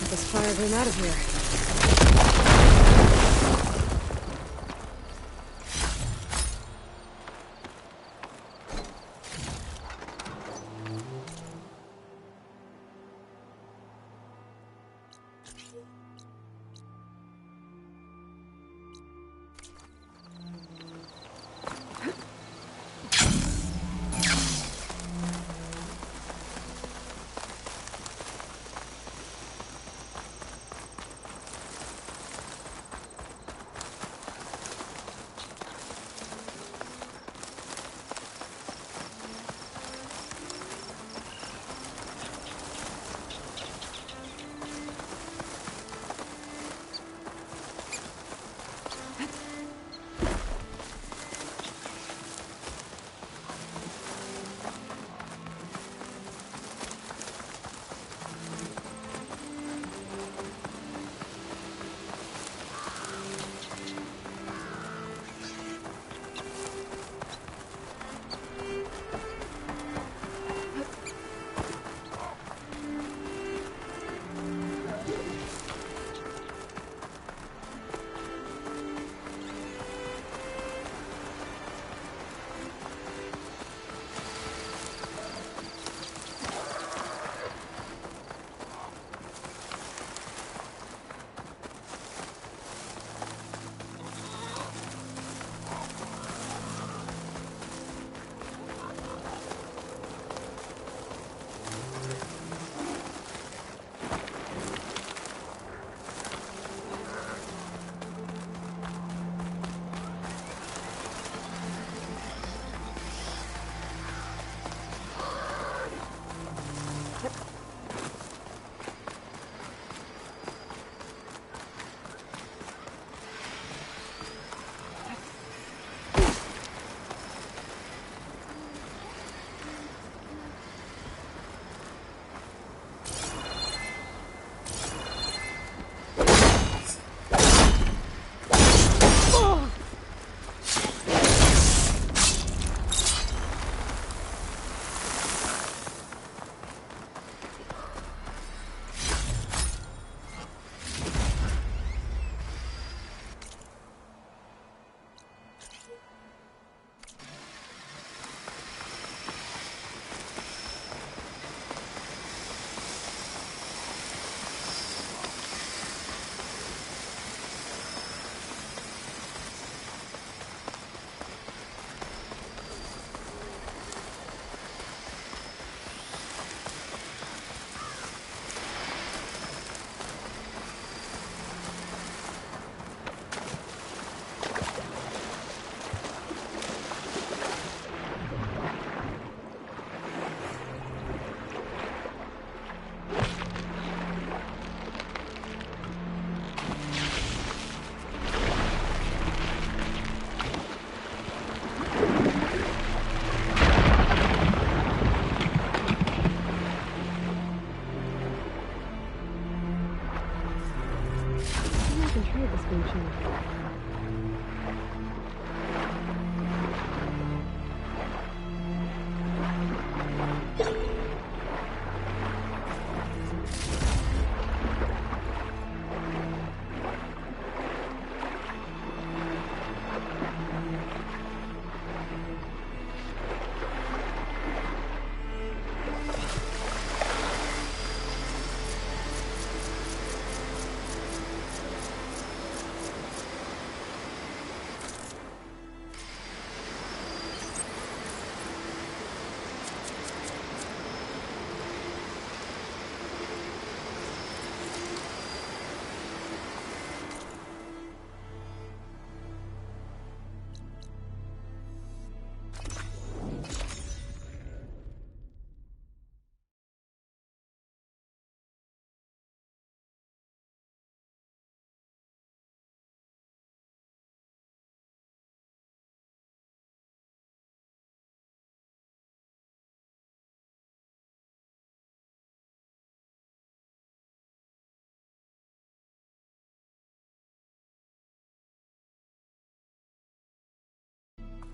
This fire going out of here.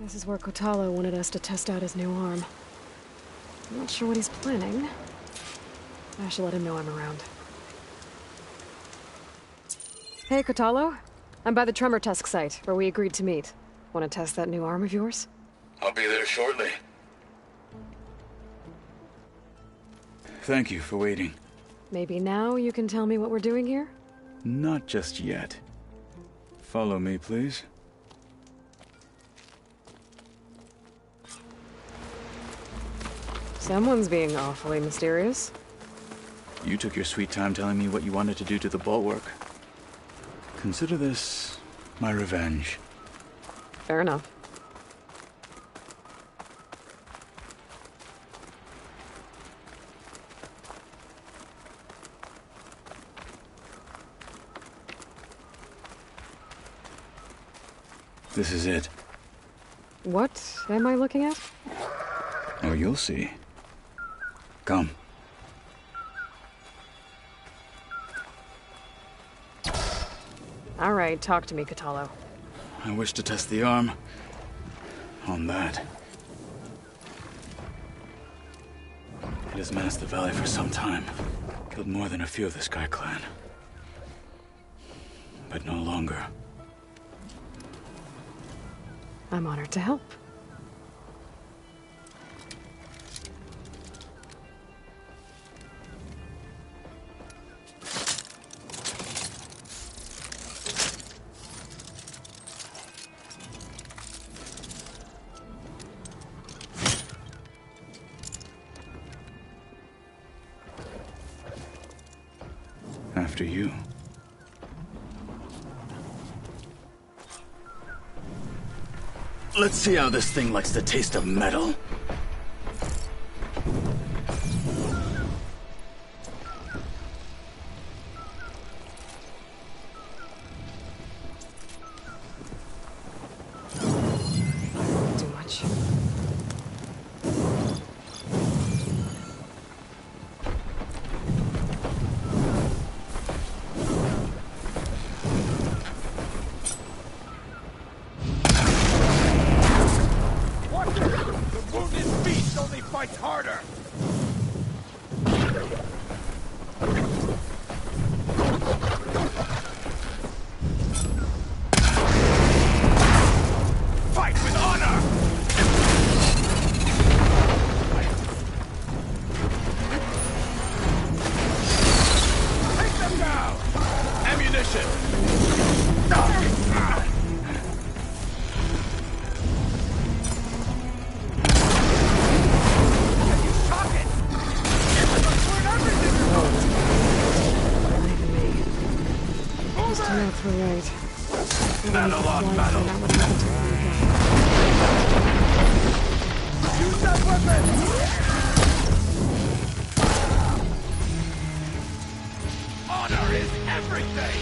This is where Kotalo wanted us to test out his new arm. I'm not sure what he's planning. I should let him know I'm around. Hey, Kotalo. I'm by the tremor test site, where we agreed to meet. Want to test that new arm of yours? I'll be there shortly. Thank you for waiting. Maybe now you can tell me what we're doing here? Not just yet. Follow me, please. Someone's being awfully mysterious. You took your sweet time telling me what you wanted to do to the bulwark. Consider this my revenge. Fair enough. This is it. What am I looking at? Oh, you'll see. Come. All right, talk to me, Kotalo. I wish to test the arm on that. It has menaced the valley for some time. Killed more than a few of the Sky Clan. But no longer. I'm honored to help. After you. Let's see how this thing likes the taste of metal. Too much. Fights harder! Fight with honor! Take them down! Ammunition! We're right. Battle on battle! Use that weapon! Honor is everything!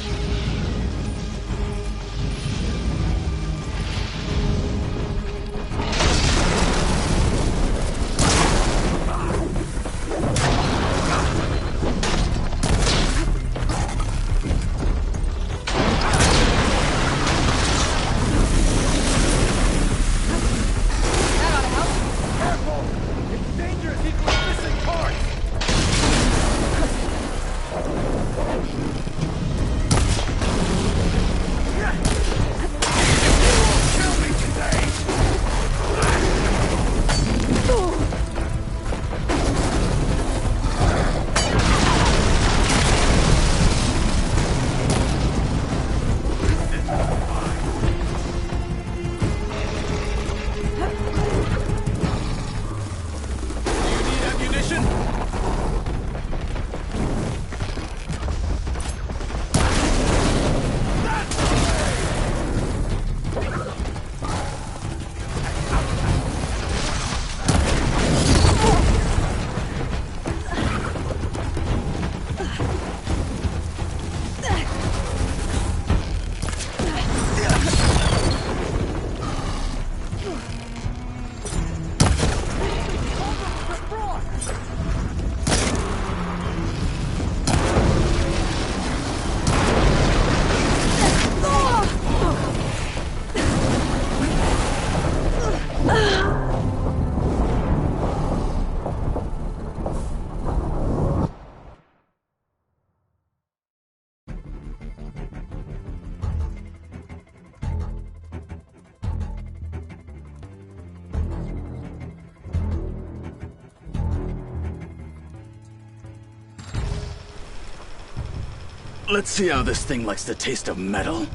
Let's see how this thing likes the taste of metal.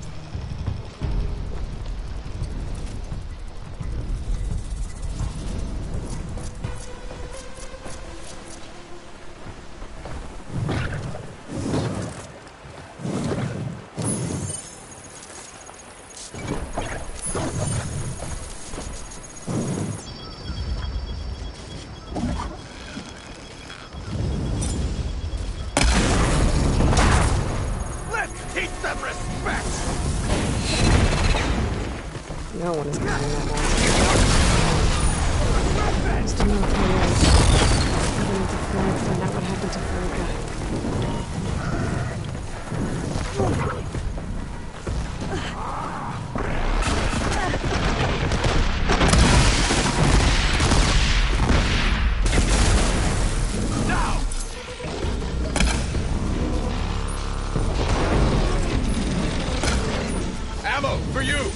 No one is carrying that monster. Just a military race. I need to find out what happened to Veruca. Ammo for you!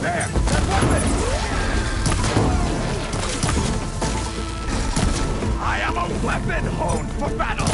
There! I am a weapon honed for battle!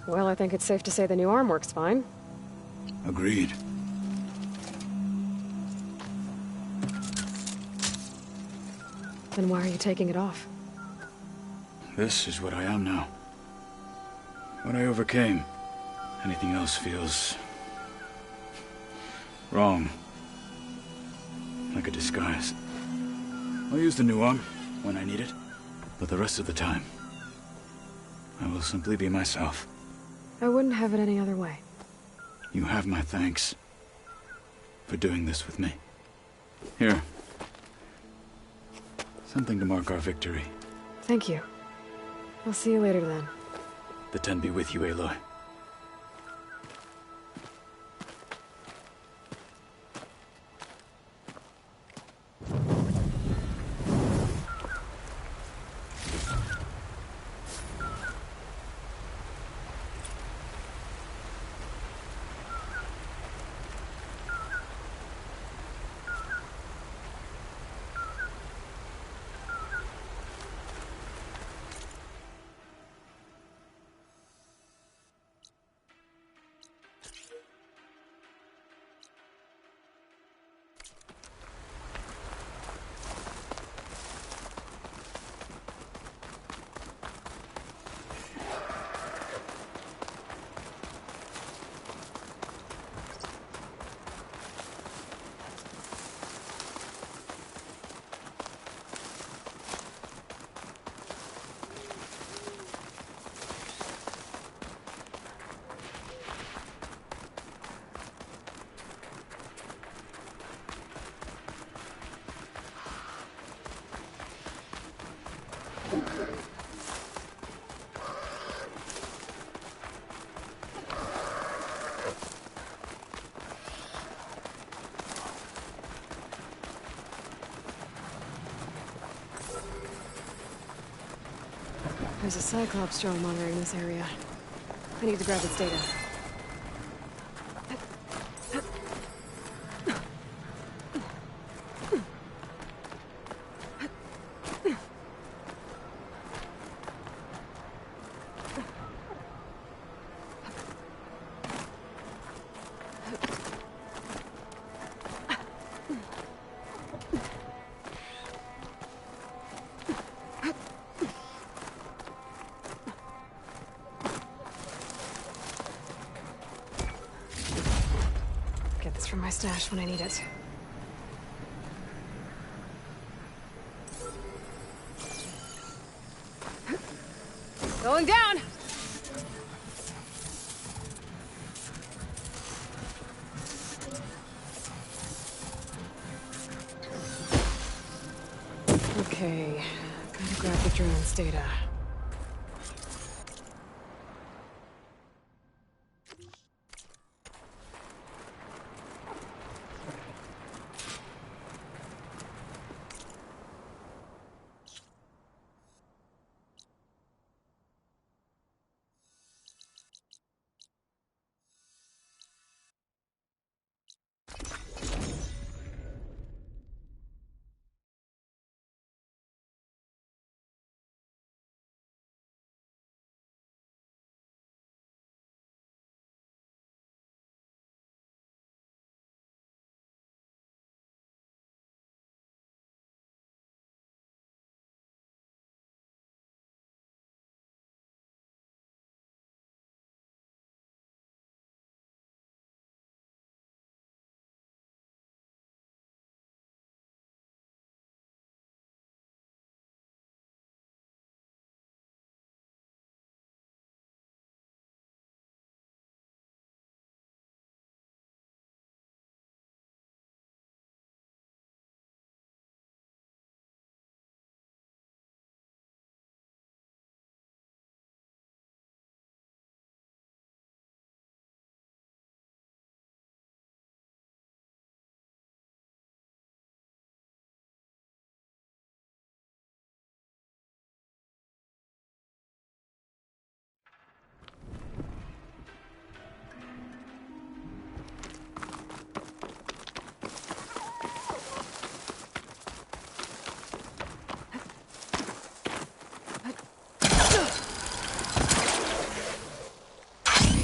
Well, I think it's safe to say the new arm works fine. Agreed. Then why are you taking it off? This is what I am now. What I overcame. Anything else feels... wrong. Like a disguise. I'll use the new arm when I need it, but the rest of the time, I will simply be myself. I wouldn't have it any other way. You have my thanks for doing this with me. Here. Something to mark our victory. Thank you. I'll see you later then. The Ten be with you, Aloy. There's a Cyclops drone monitoring this area. I need to grab its data. my stash when I need it. Going down! Okay, gotta grab the drone's data.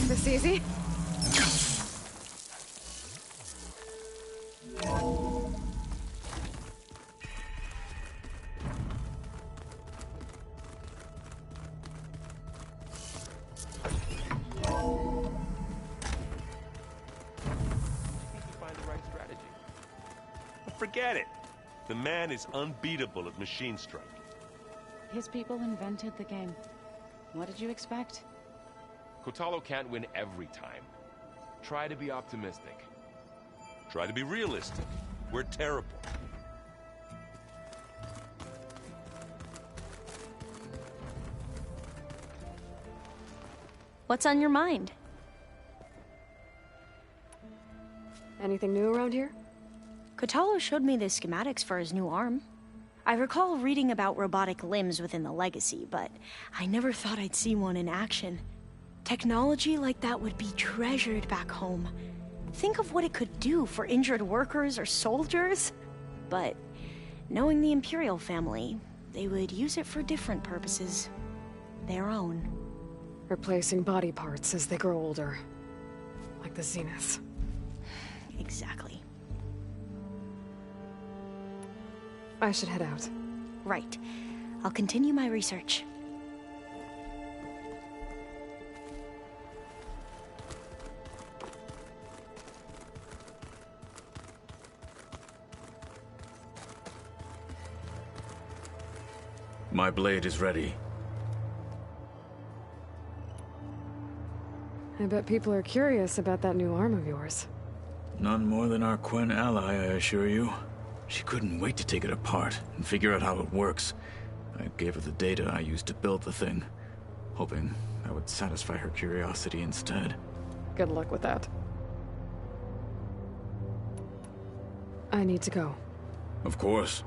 This easy? Forget it. The man is unbeatable at machine strike. His people invented the game. What did you expect? Kotalo can't win every time. Try to be optimistic. Try to be realistic. We're terrible. What's on your mind? Anything new around here? Kotalo showed me the schematics for his new arm. I recall reading about robotic limbs within the Legacy, but I never thought I'd see one in action. Technology like that would be treasured back home. Think of what it could do for injured workers or soldiers. But knowing the Imperial family, they would use it for different purposes. Their own. Replacing body parts as they grow older. Like the Zeniths. Exactly. I should head out. Right. I'll continue my research. My blade is ready. I bet people are curious about that new arm of yours. None more than our Quen ally, I assure you. She couldn't wait to take it apart and figure out how it works. I gave her the data I used to build the thing, hoping that would satisfy her curiosity instead. Good luck with that. I need to go. Of course.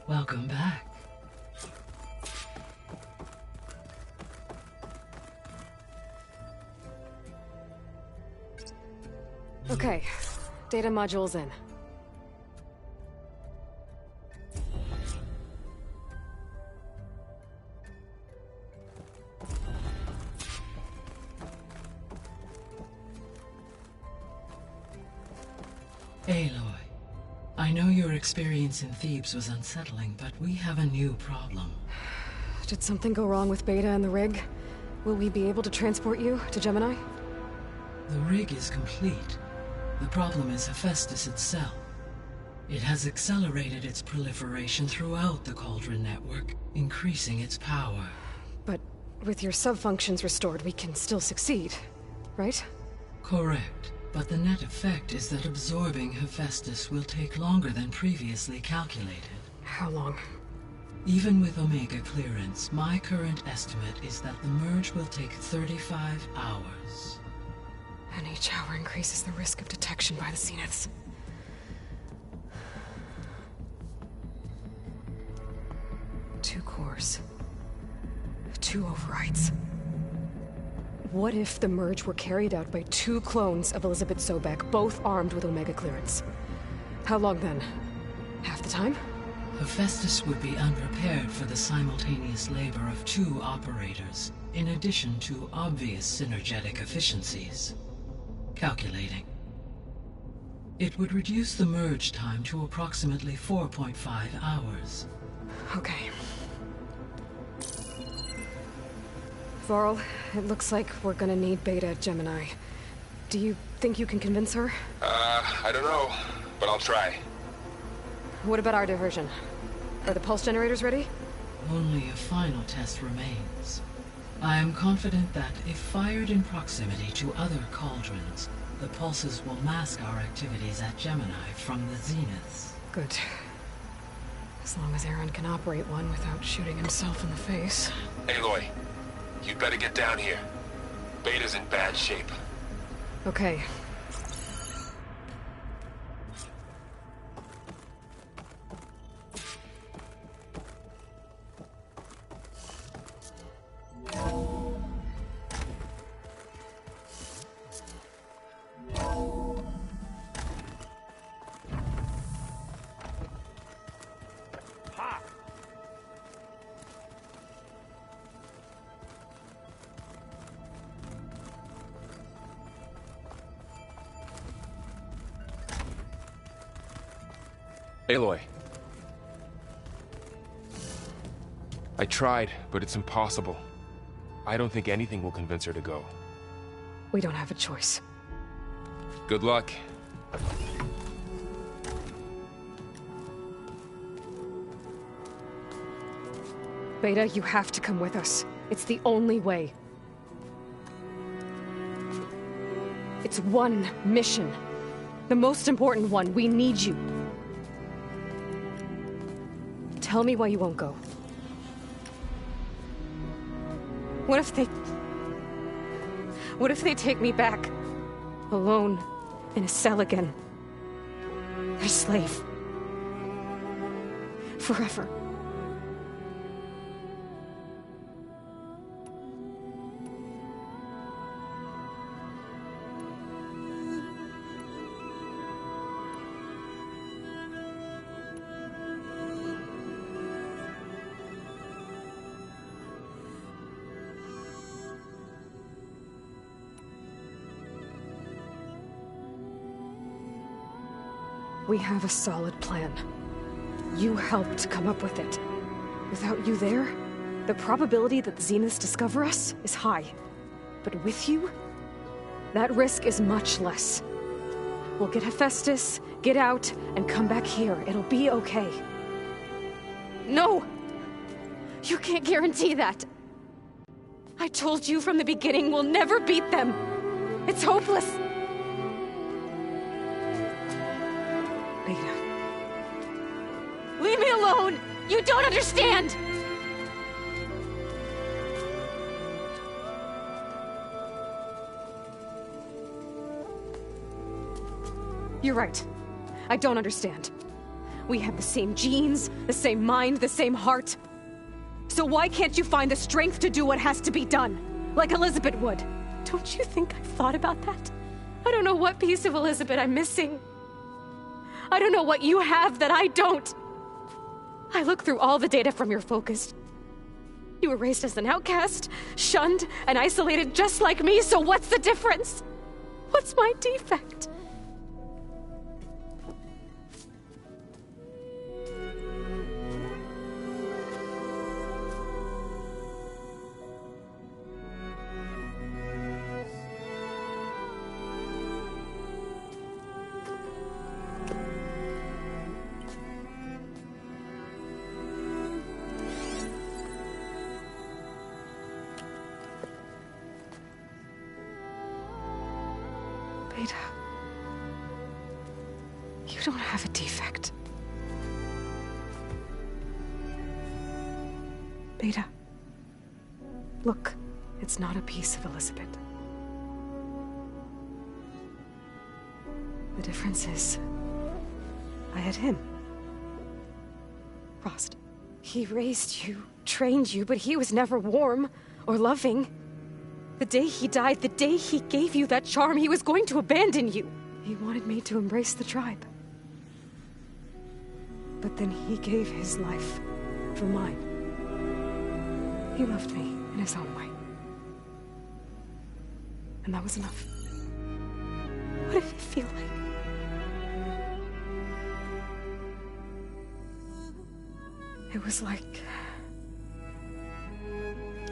Welcome back. Okay, data module's in. Aloy, I know your experience in Thebes was unsettling, but we have a new problem. Did something go wrong with Beta and the rig? Will we be able to transport you to Gemini? The rig is complete. The problem is Hephaestus itself. It has accelerated its proliferation throughout the Cauldron network, increasing its power. But with your sub-functions restored, we can still succeed, right? Correct. But the net effect is that absorbing Hephaestus will take longer than previously calculated. How long? Even with Omega clearance, my current estimate is that the merge will take 35 hours. And each hour increases the risk of detection by the Zeniths. Two cores. 2 overrides. What if the merge were carried out by 2 clones of Elizabeth Sobek, both armed with Omega clearance? How long then? Half the time? Hephaestus would be unprepared for the simultaneous labor of 2 operators, in addition to obvious synergetic efficiencies. Calculating. It would reduce the merge time to approximately 4.5 hours. Okay. Varl, it looks like we're gonna need Beta at Gemini. Do you think you can convince her? I don't know, but I'll try. What about our diversion? Are the pulse generators ready? Only a final test remains. I am confident that if fired in proximity to other cauldrons, the pulses will mask our activities at Gemini from the Zeniths. Good. As long as Aaron can operate one without shooting himself in the face. Aloy, you'd better get down here. Beta's in bad shape. Okay. Aloy. I tried, but it's impossible. I don't think anything will convince her to go. We don't have a choice. Good luck. Beta, you have to come with us. It's the only way. It's one mission. The most important one. We need you. Tell me why you won't go. What if they take me back? Alone, in a cell again. A slave. Forever. We have a solid plan. You helped come up with it. Without you there, the probability that the Zeniths discover us is high. But with you, that risk is much less. We'll get Hephaestus, get out, and come back here. It'll be okay. No! You can't guarantee that. I told you from the beginning we'll never beat them. It's hopeless. Beta. Leave me alone! You don't understand! You're right. I don't understand. We have the same genes, the same mind, the same heart. So why can't you find the strength to do what has to be done? Like Elizabeth would. Don't you think I've thought about that? I don't know what piece of Elizabeth I'm missing. I don't know what you have that I don't. I look through all the data from your focus. You were raised as an outcast, shunned, and isolated just like me, so what's the difference? What's my defect? Beta. You don't have a defect. Beta. Look, it's not a piece of Elizabeth. The difference is, I had him. Rost. He raised you, trained you, but he was never warm or loving. The day he died, the day he gave you that charm, he was going to abandon you. He wanted me to embrace the tribe. But then he gave his life for mine. He loved me in his own way. And that was enough. What did it feel like? It was like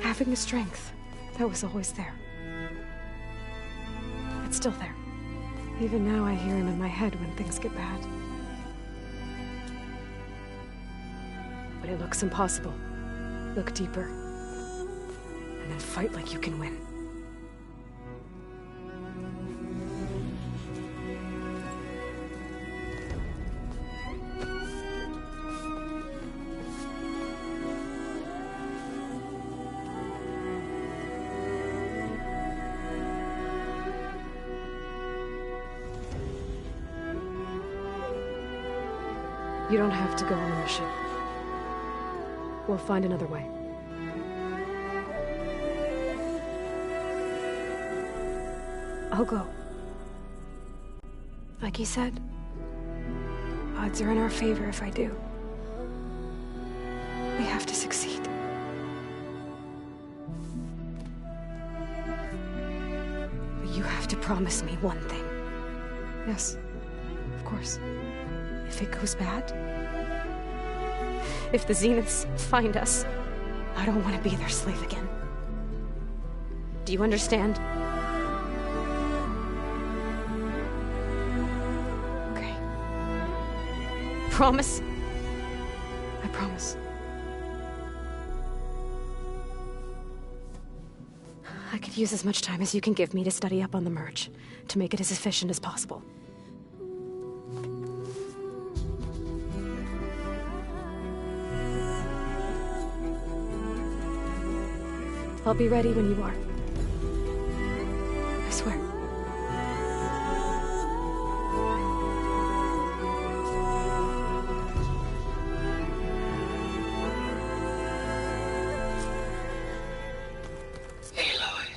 having a strength that was always there. It's still there. Even now I hear him in my head when things get bad. When it looks impossible, look deeper. And then fight like you can win. You don't have to go on the mission. We'll find another way. I'll go. Like you said, odds are in our favor if I do. We have to succeed. But you have to promise me one thing. Yes, of course. If it goes bad, if the Zeniths find us, I don't want to be their slave again. Do you understand? Okay. Promise? I promise. I could use as much time as you can give me to study up on the merge, to make it as efficient as possible. I'll be ready when you are. I swear. Aloy,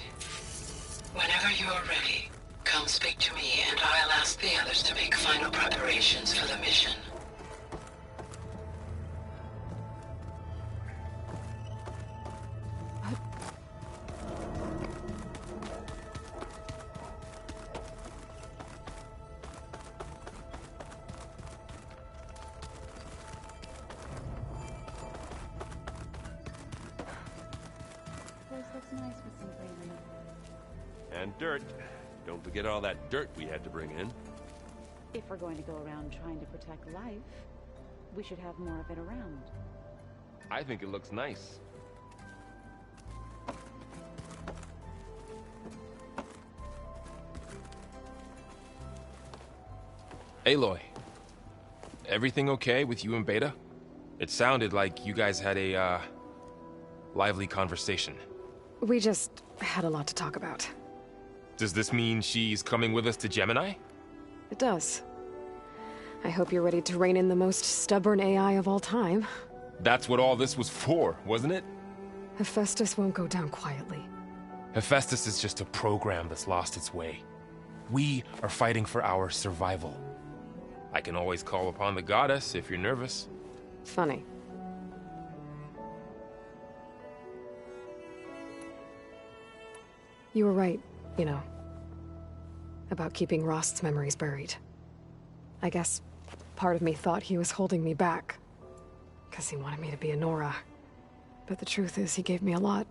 whenever you are ready, come speak to me and I'll ask the others to make final preparations for the mission. And dirt. Don't forget all that dirt we had to bring in. If we're going to go around trying to protect life, we should have more of it around. I think it looks nice. Aloy, everything okay with you and Beta? It sounded like you guys had a, lively conversation. We just had a lot to talk about. Does this mean she's coming with us to Gemini? It does. I hope you're ready to rein in the most stubborn AI of all time. That's what all this was for, wasn't it? Hephaestus won't go down quietly. Hephaestus is just a program that's lost its way. We are fighting for our survival. I can always call upon the goddess if you're nervous. Funny. You were right, you know, about keeping Rost's memories buried. I guess part of me thought he was holding me back, because he wanted me to be a Nora. But the truth is, he gave me a lot.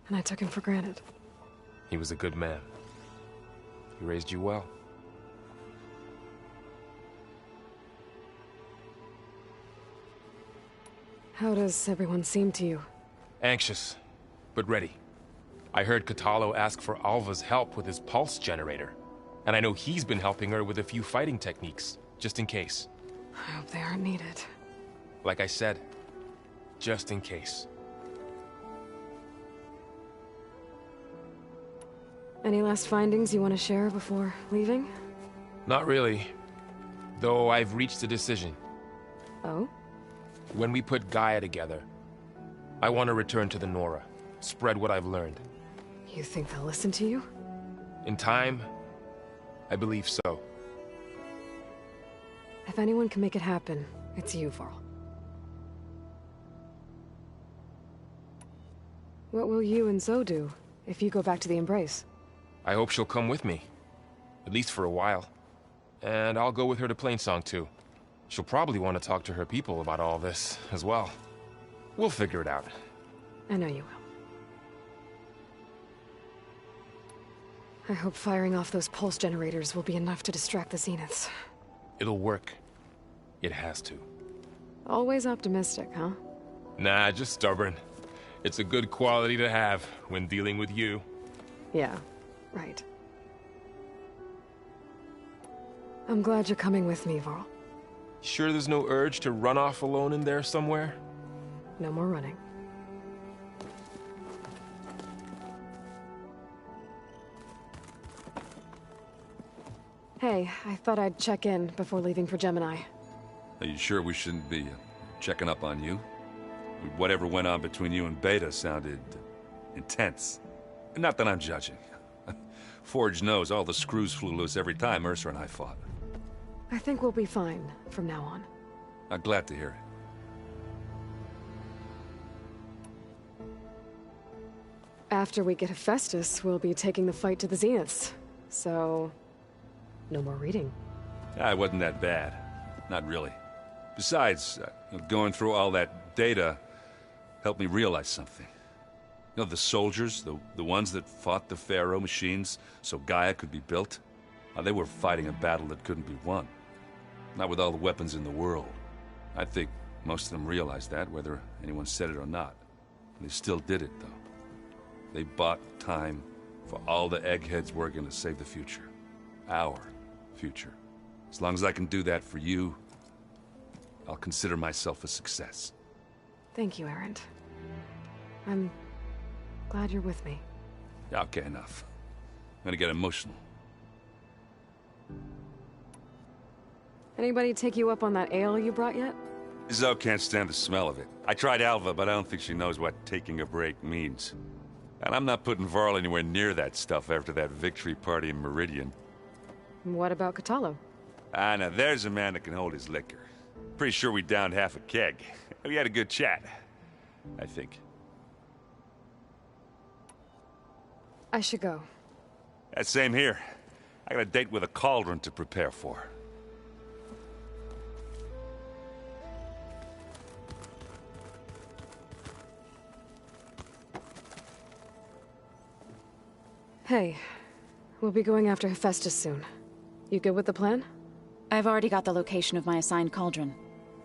And I took him for granted. He was a good man. He raised you well. How does everyone seem to you? Anxious, but ready. I heard Catalo ask for Alva's help with his pulse generator. And I know he's been helping her with a few fighting techniques, just in case. I hope they aren't needed. Like I said, just in case. Any last findings you want to share before leaving? Not really. Though I've reached a decision. Oh? When we put Gaia together, I want to return to the Nora. Spread what I've learned. You think they'll listen to you? In time, I believe so. If anyone can make it happen, it's you, Varl. What will you and Zoe do if you go back to the Embrace? I hope she'll come with me. At least for a while. And I'll go with her to Plainsong too. She'll probably want to talk to her people about all this as well. We'll figure it out. I know you will. I hope firing off those pulse generators will be enough to distract the Zeniths. It'll work. It has to. Always optimistic, huh? Nah, just stubborn. It's a good quality to have when dealing with you. Yeah, right. I'm glad you're coming with me, Varl. Sure there's no urge to run off alone in there somewhere? No more running. Hey, I thought I'd check in before leaving for Gemini. Are you sure we shouldn't be checking up on you? Whatever went on between you and Beta sounded intense. Not that I'm judging. Forge knows all the screws flew loose every time Mercer and I fought. I think we'll be fine from now on. I'm glad to hear it. After we get Hephaestus, we'll be taking the fight to the Zeniths. So, no more reading. It wasn't that bad. Not really. Besides, going through all that data helped me realize something. You know, the soldiers, the ones that fought the Pharaoh machines so Gaia could be built, they were fighting a battle that couldn't be won. Not with all the weapons in the world. I think most of them realized that, whether anyone said it or not. They still did it, though. They bought time for all the eggheads working to save the future. Our future. As long as I can do that for you, I'll consider myself a success. Thank you, Erend. I'm glad you're with me. Okay, enough. I'm gonna get emotional. Anybody take you up on that ale you brought yet? Zoe can't stand the smell of it. I tried Alva, but I don't think she knows what taking a break means. And I'm not putting Varl anywhere near that stuff after that victory party in Meridian. What about Catalo? Now there's a man that can hold his liquor. Pretty sure we downed half a keg. We had a good chat, I think. I should go. Same here. I got a date with a cauldron to prepare for. Hey, we'll be going after Hephaestus soon. You good with the plan? I've already got the location of my assigned cauldron.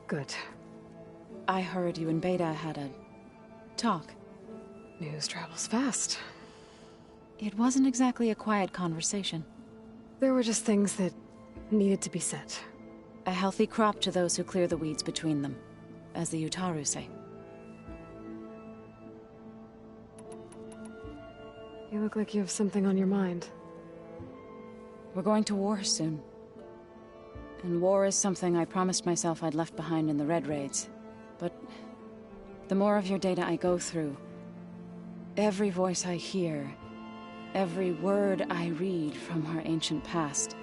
Good. I heard you and Beta had a talk. News travels fast. It wasn't exactly a quiet conversation. There were just things that needed to be said. A healthy crop to those who clear the weeds between them, as the Utaru say. You look like you have something on your mind. We're going to war soon. And war is something I promised myself I'd left behind in the Red Raids. But the more of your data I go through, every voice I hear, every word I read from our ancient past,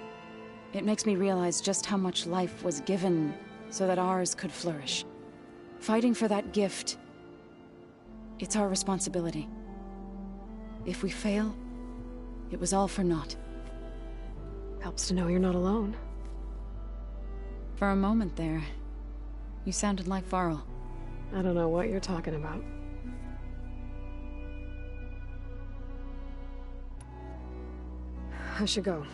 it makes me realize just how much life was given so that ours could flourish. Fighting for that gift, it's our responsibility. If we fail, it was all for naught. Helps to know you're not alone. For a moment there, you sounded like Varl. I don't know what you're talking about. I should go.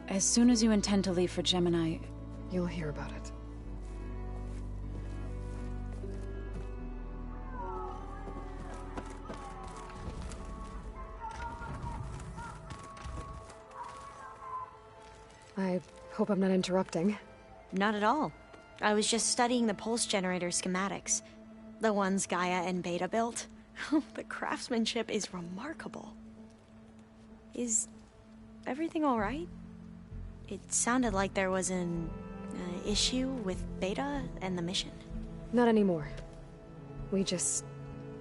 As soon as you intend to leave for Gemini, you'll hear about it. I hope I'm not interrupting. Not at all. I was just studying the pulse generator schematics. The ones Gaia and Beta built. The craftsmanship is remarkable. Is everything alright? It sounded like there was an issue with Beta and the mission. Not anymore. We just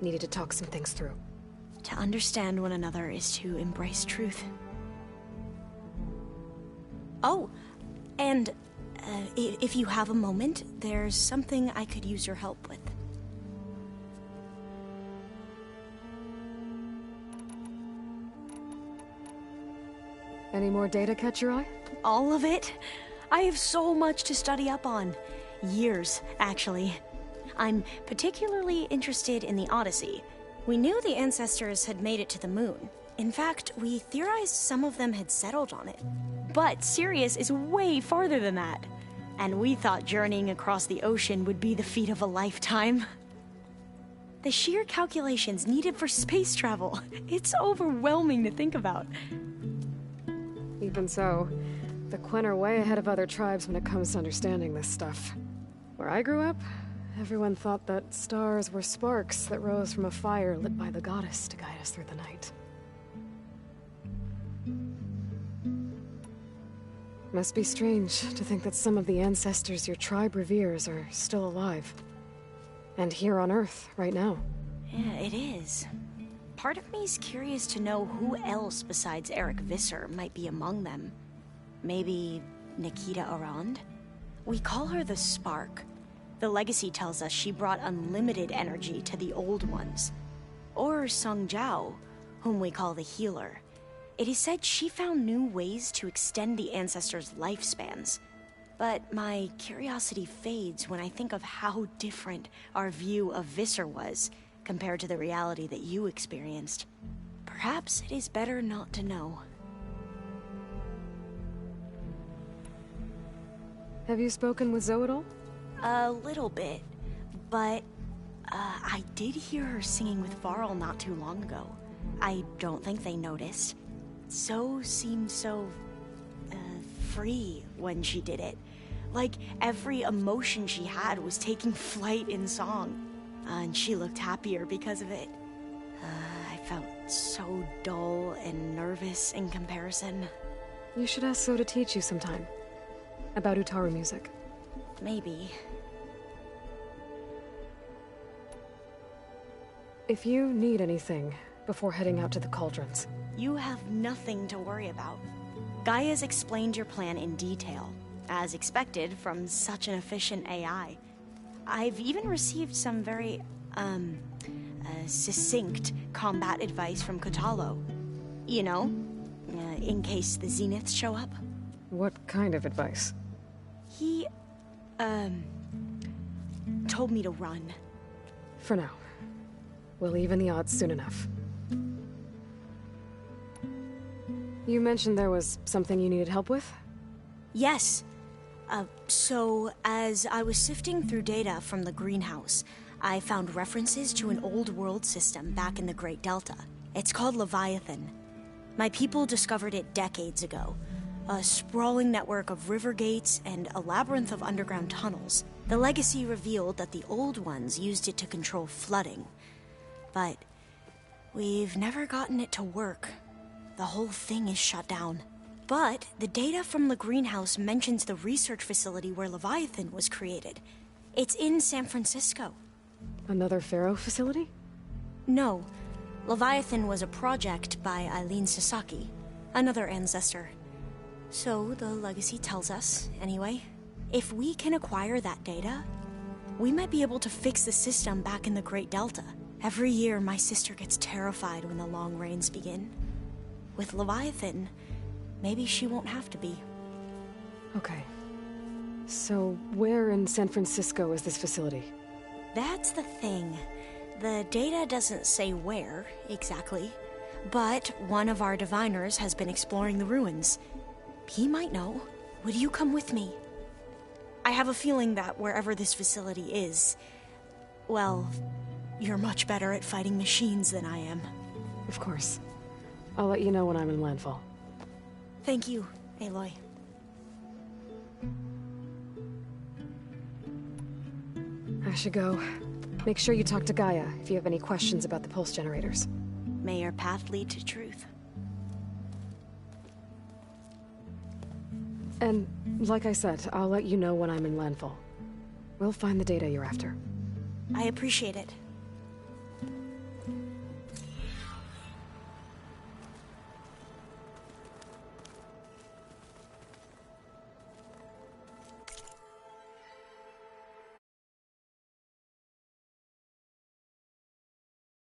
needed to talk some things through. To understand one another is to embrace truth. Oh, and if you have a moment, there's something I could use your help with. Any more data catch your eye? All of it? I have so much to study up on. Years, actually. I'm particularly interested in the Odyssey. We knew the ancestors had made it to the moon. In fact, we theorized some of them had settled on it. But Sirius is way farther than that. And we thought journeying across the ocean would be the feat of a lifetime. The sheer calculations needed for space travel, it's overwhelming to think about. Even so, the Quen are way ahead of other tribes when it comes to understanding this stuff. Where I grew up, everyone thought that stars were sparks that rose from a fire lit by the goddess to guide us through the night. Must be strange to think that some of the ancestors your tribe reveres are still alive. And here on Earth, right now. Yeah, it is. Part of me's curious to know who else besides Eric Visser might be among them. Maybe Nikita Arand? We call her the Spark. The legacy tells us she brought unlimited energy to the old ones. Or Sung Jiao, whom we call the Healer. It is said she found new ways to extend the ancestors' lifespans. But my curiosity fades when I think of how different our view of Visser was compared to the reality that you experienced. Perhaps it is better not to know. Have you spoken with Zoe at all? A little bit, but I did hear her singing with Varl not too long ago. I don't think they noticed. Zoe seemed so free when she did it. Like every emotion she had was taking flight in song. And she looked happier because of it. I felt so dull and nervous in comparison. You should ask Zoe to teach you sometime. About Utaru music. Maybe. If you need anything before heading out to the cauldrons. You have nothing to worry about. Gaia's explained your plan in detail, as expected from such an efficient AI. I've even received some very, succinct combat advice from Kotalo. You know, in case the Zeniths show up. What kind of advice? He, told me to run. For now. We'll even the odds soon enough. You mentioned there was something you needed help with? Yes. So, as I was sifting through data from the greenhouse, I found references to an old world system back in the Great Delta. It's called Leviathan. My people discovered it decades ago. A sprawling network of river gates and a labyrinth of underground tunnels. The legacy revealed that the old ones used it to control flooding. But we've never gotten it to work. The whole thing is shut down. But the data from the greenhouse mentions the research facility where Leviathan was created. It's in San Francisco. Another Pharaoh facility? No. Leviathan was a project by Eileen Sasaki, another ancestor. So the legacy tells us, anyway. If we can acquire that data, we might be able to fix the system back in the Great Delta. Every year, my sister gets terrified when the long rains begin. With Leviathan, maybe she won't have to be. Okay. So, where in San Francisco is this facility? That's the thing. The data doesn't say where, exactly. But one of our diviners has been exploring the ruins. He might know. Would you come with me? I have a feeling that wherever this facility is, well, you're much better at fighting machines than I am. Of course. I'll let you know when I'm in landfall. Thank you, Aloy. should go. Make sure you talk to Gaia if you have any questions about the pulse generators. May your path lead to truth. And, like I said, I'll let you know when I'm in landfall. We'll find the data you're after. I appreciate it.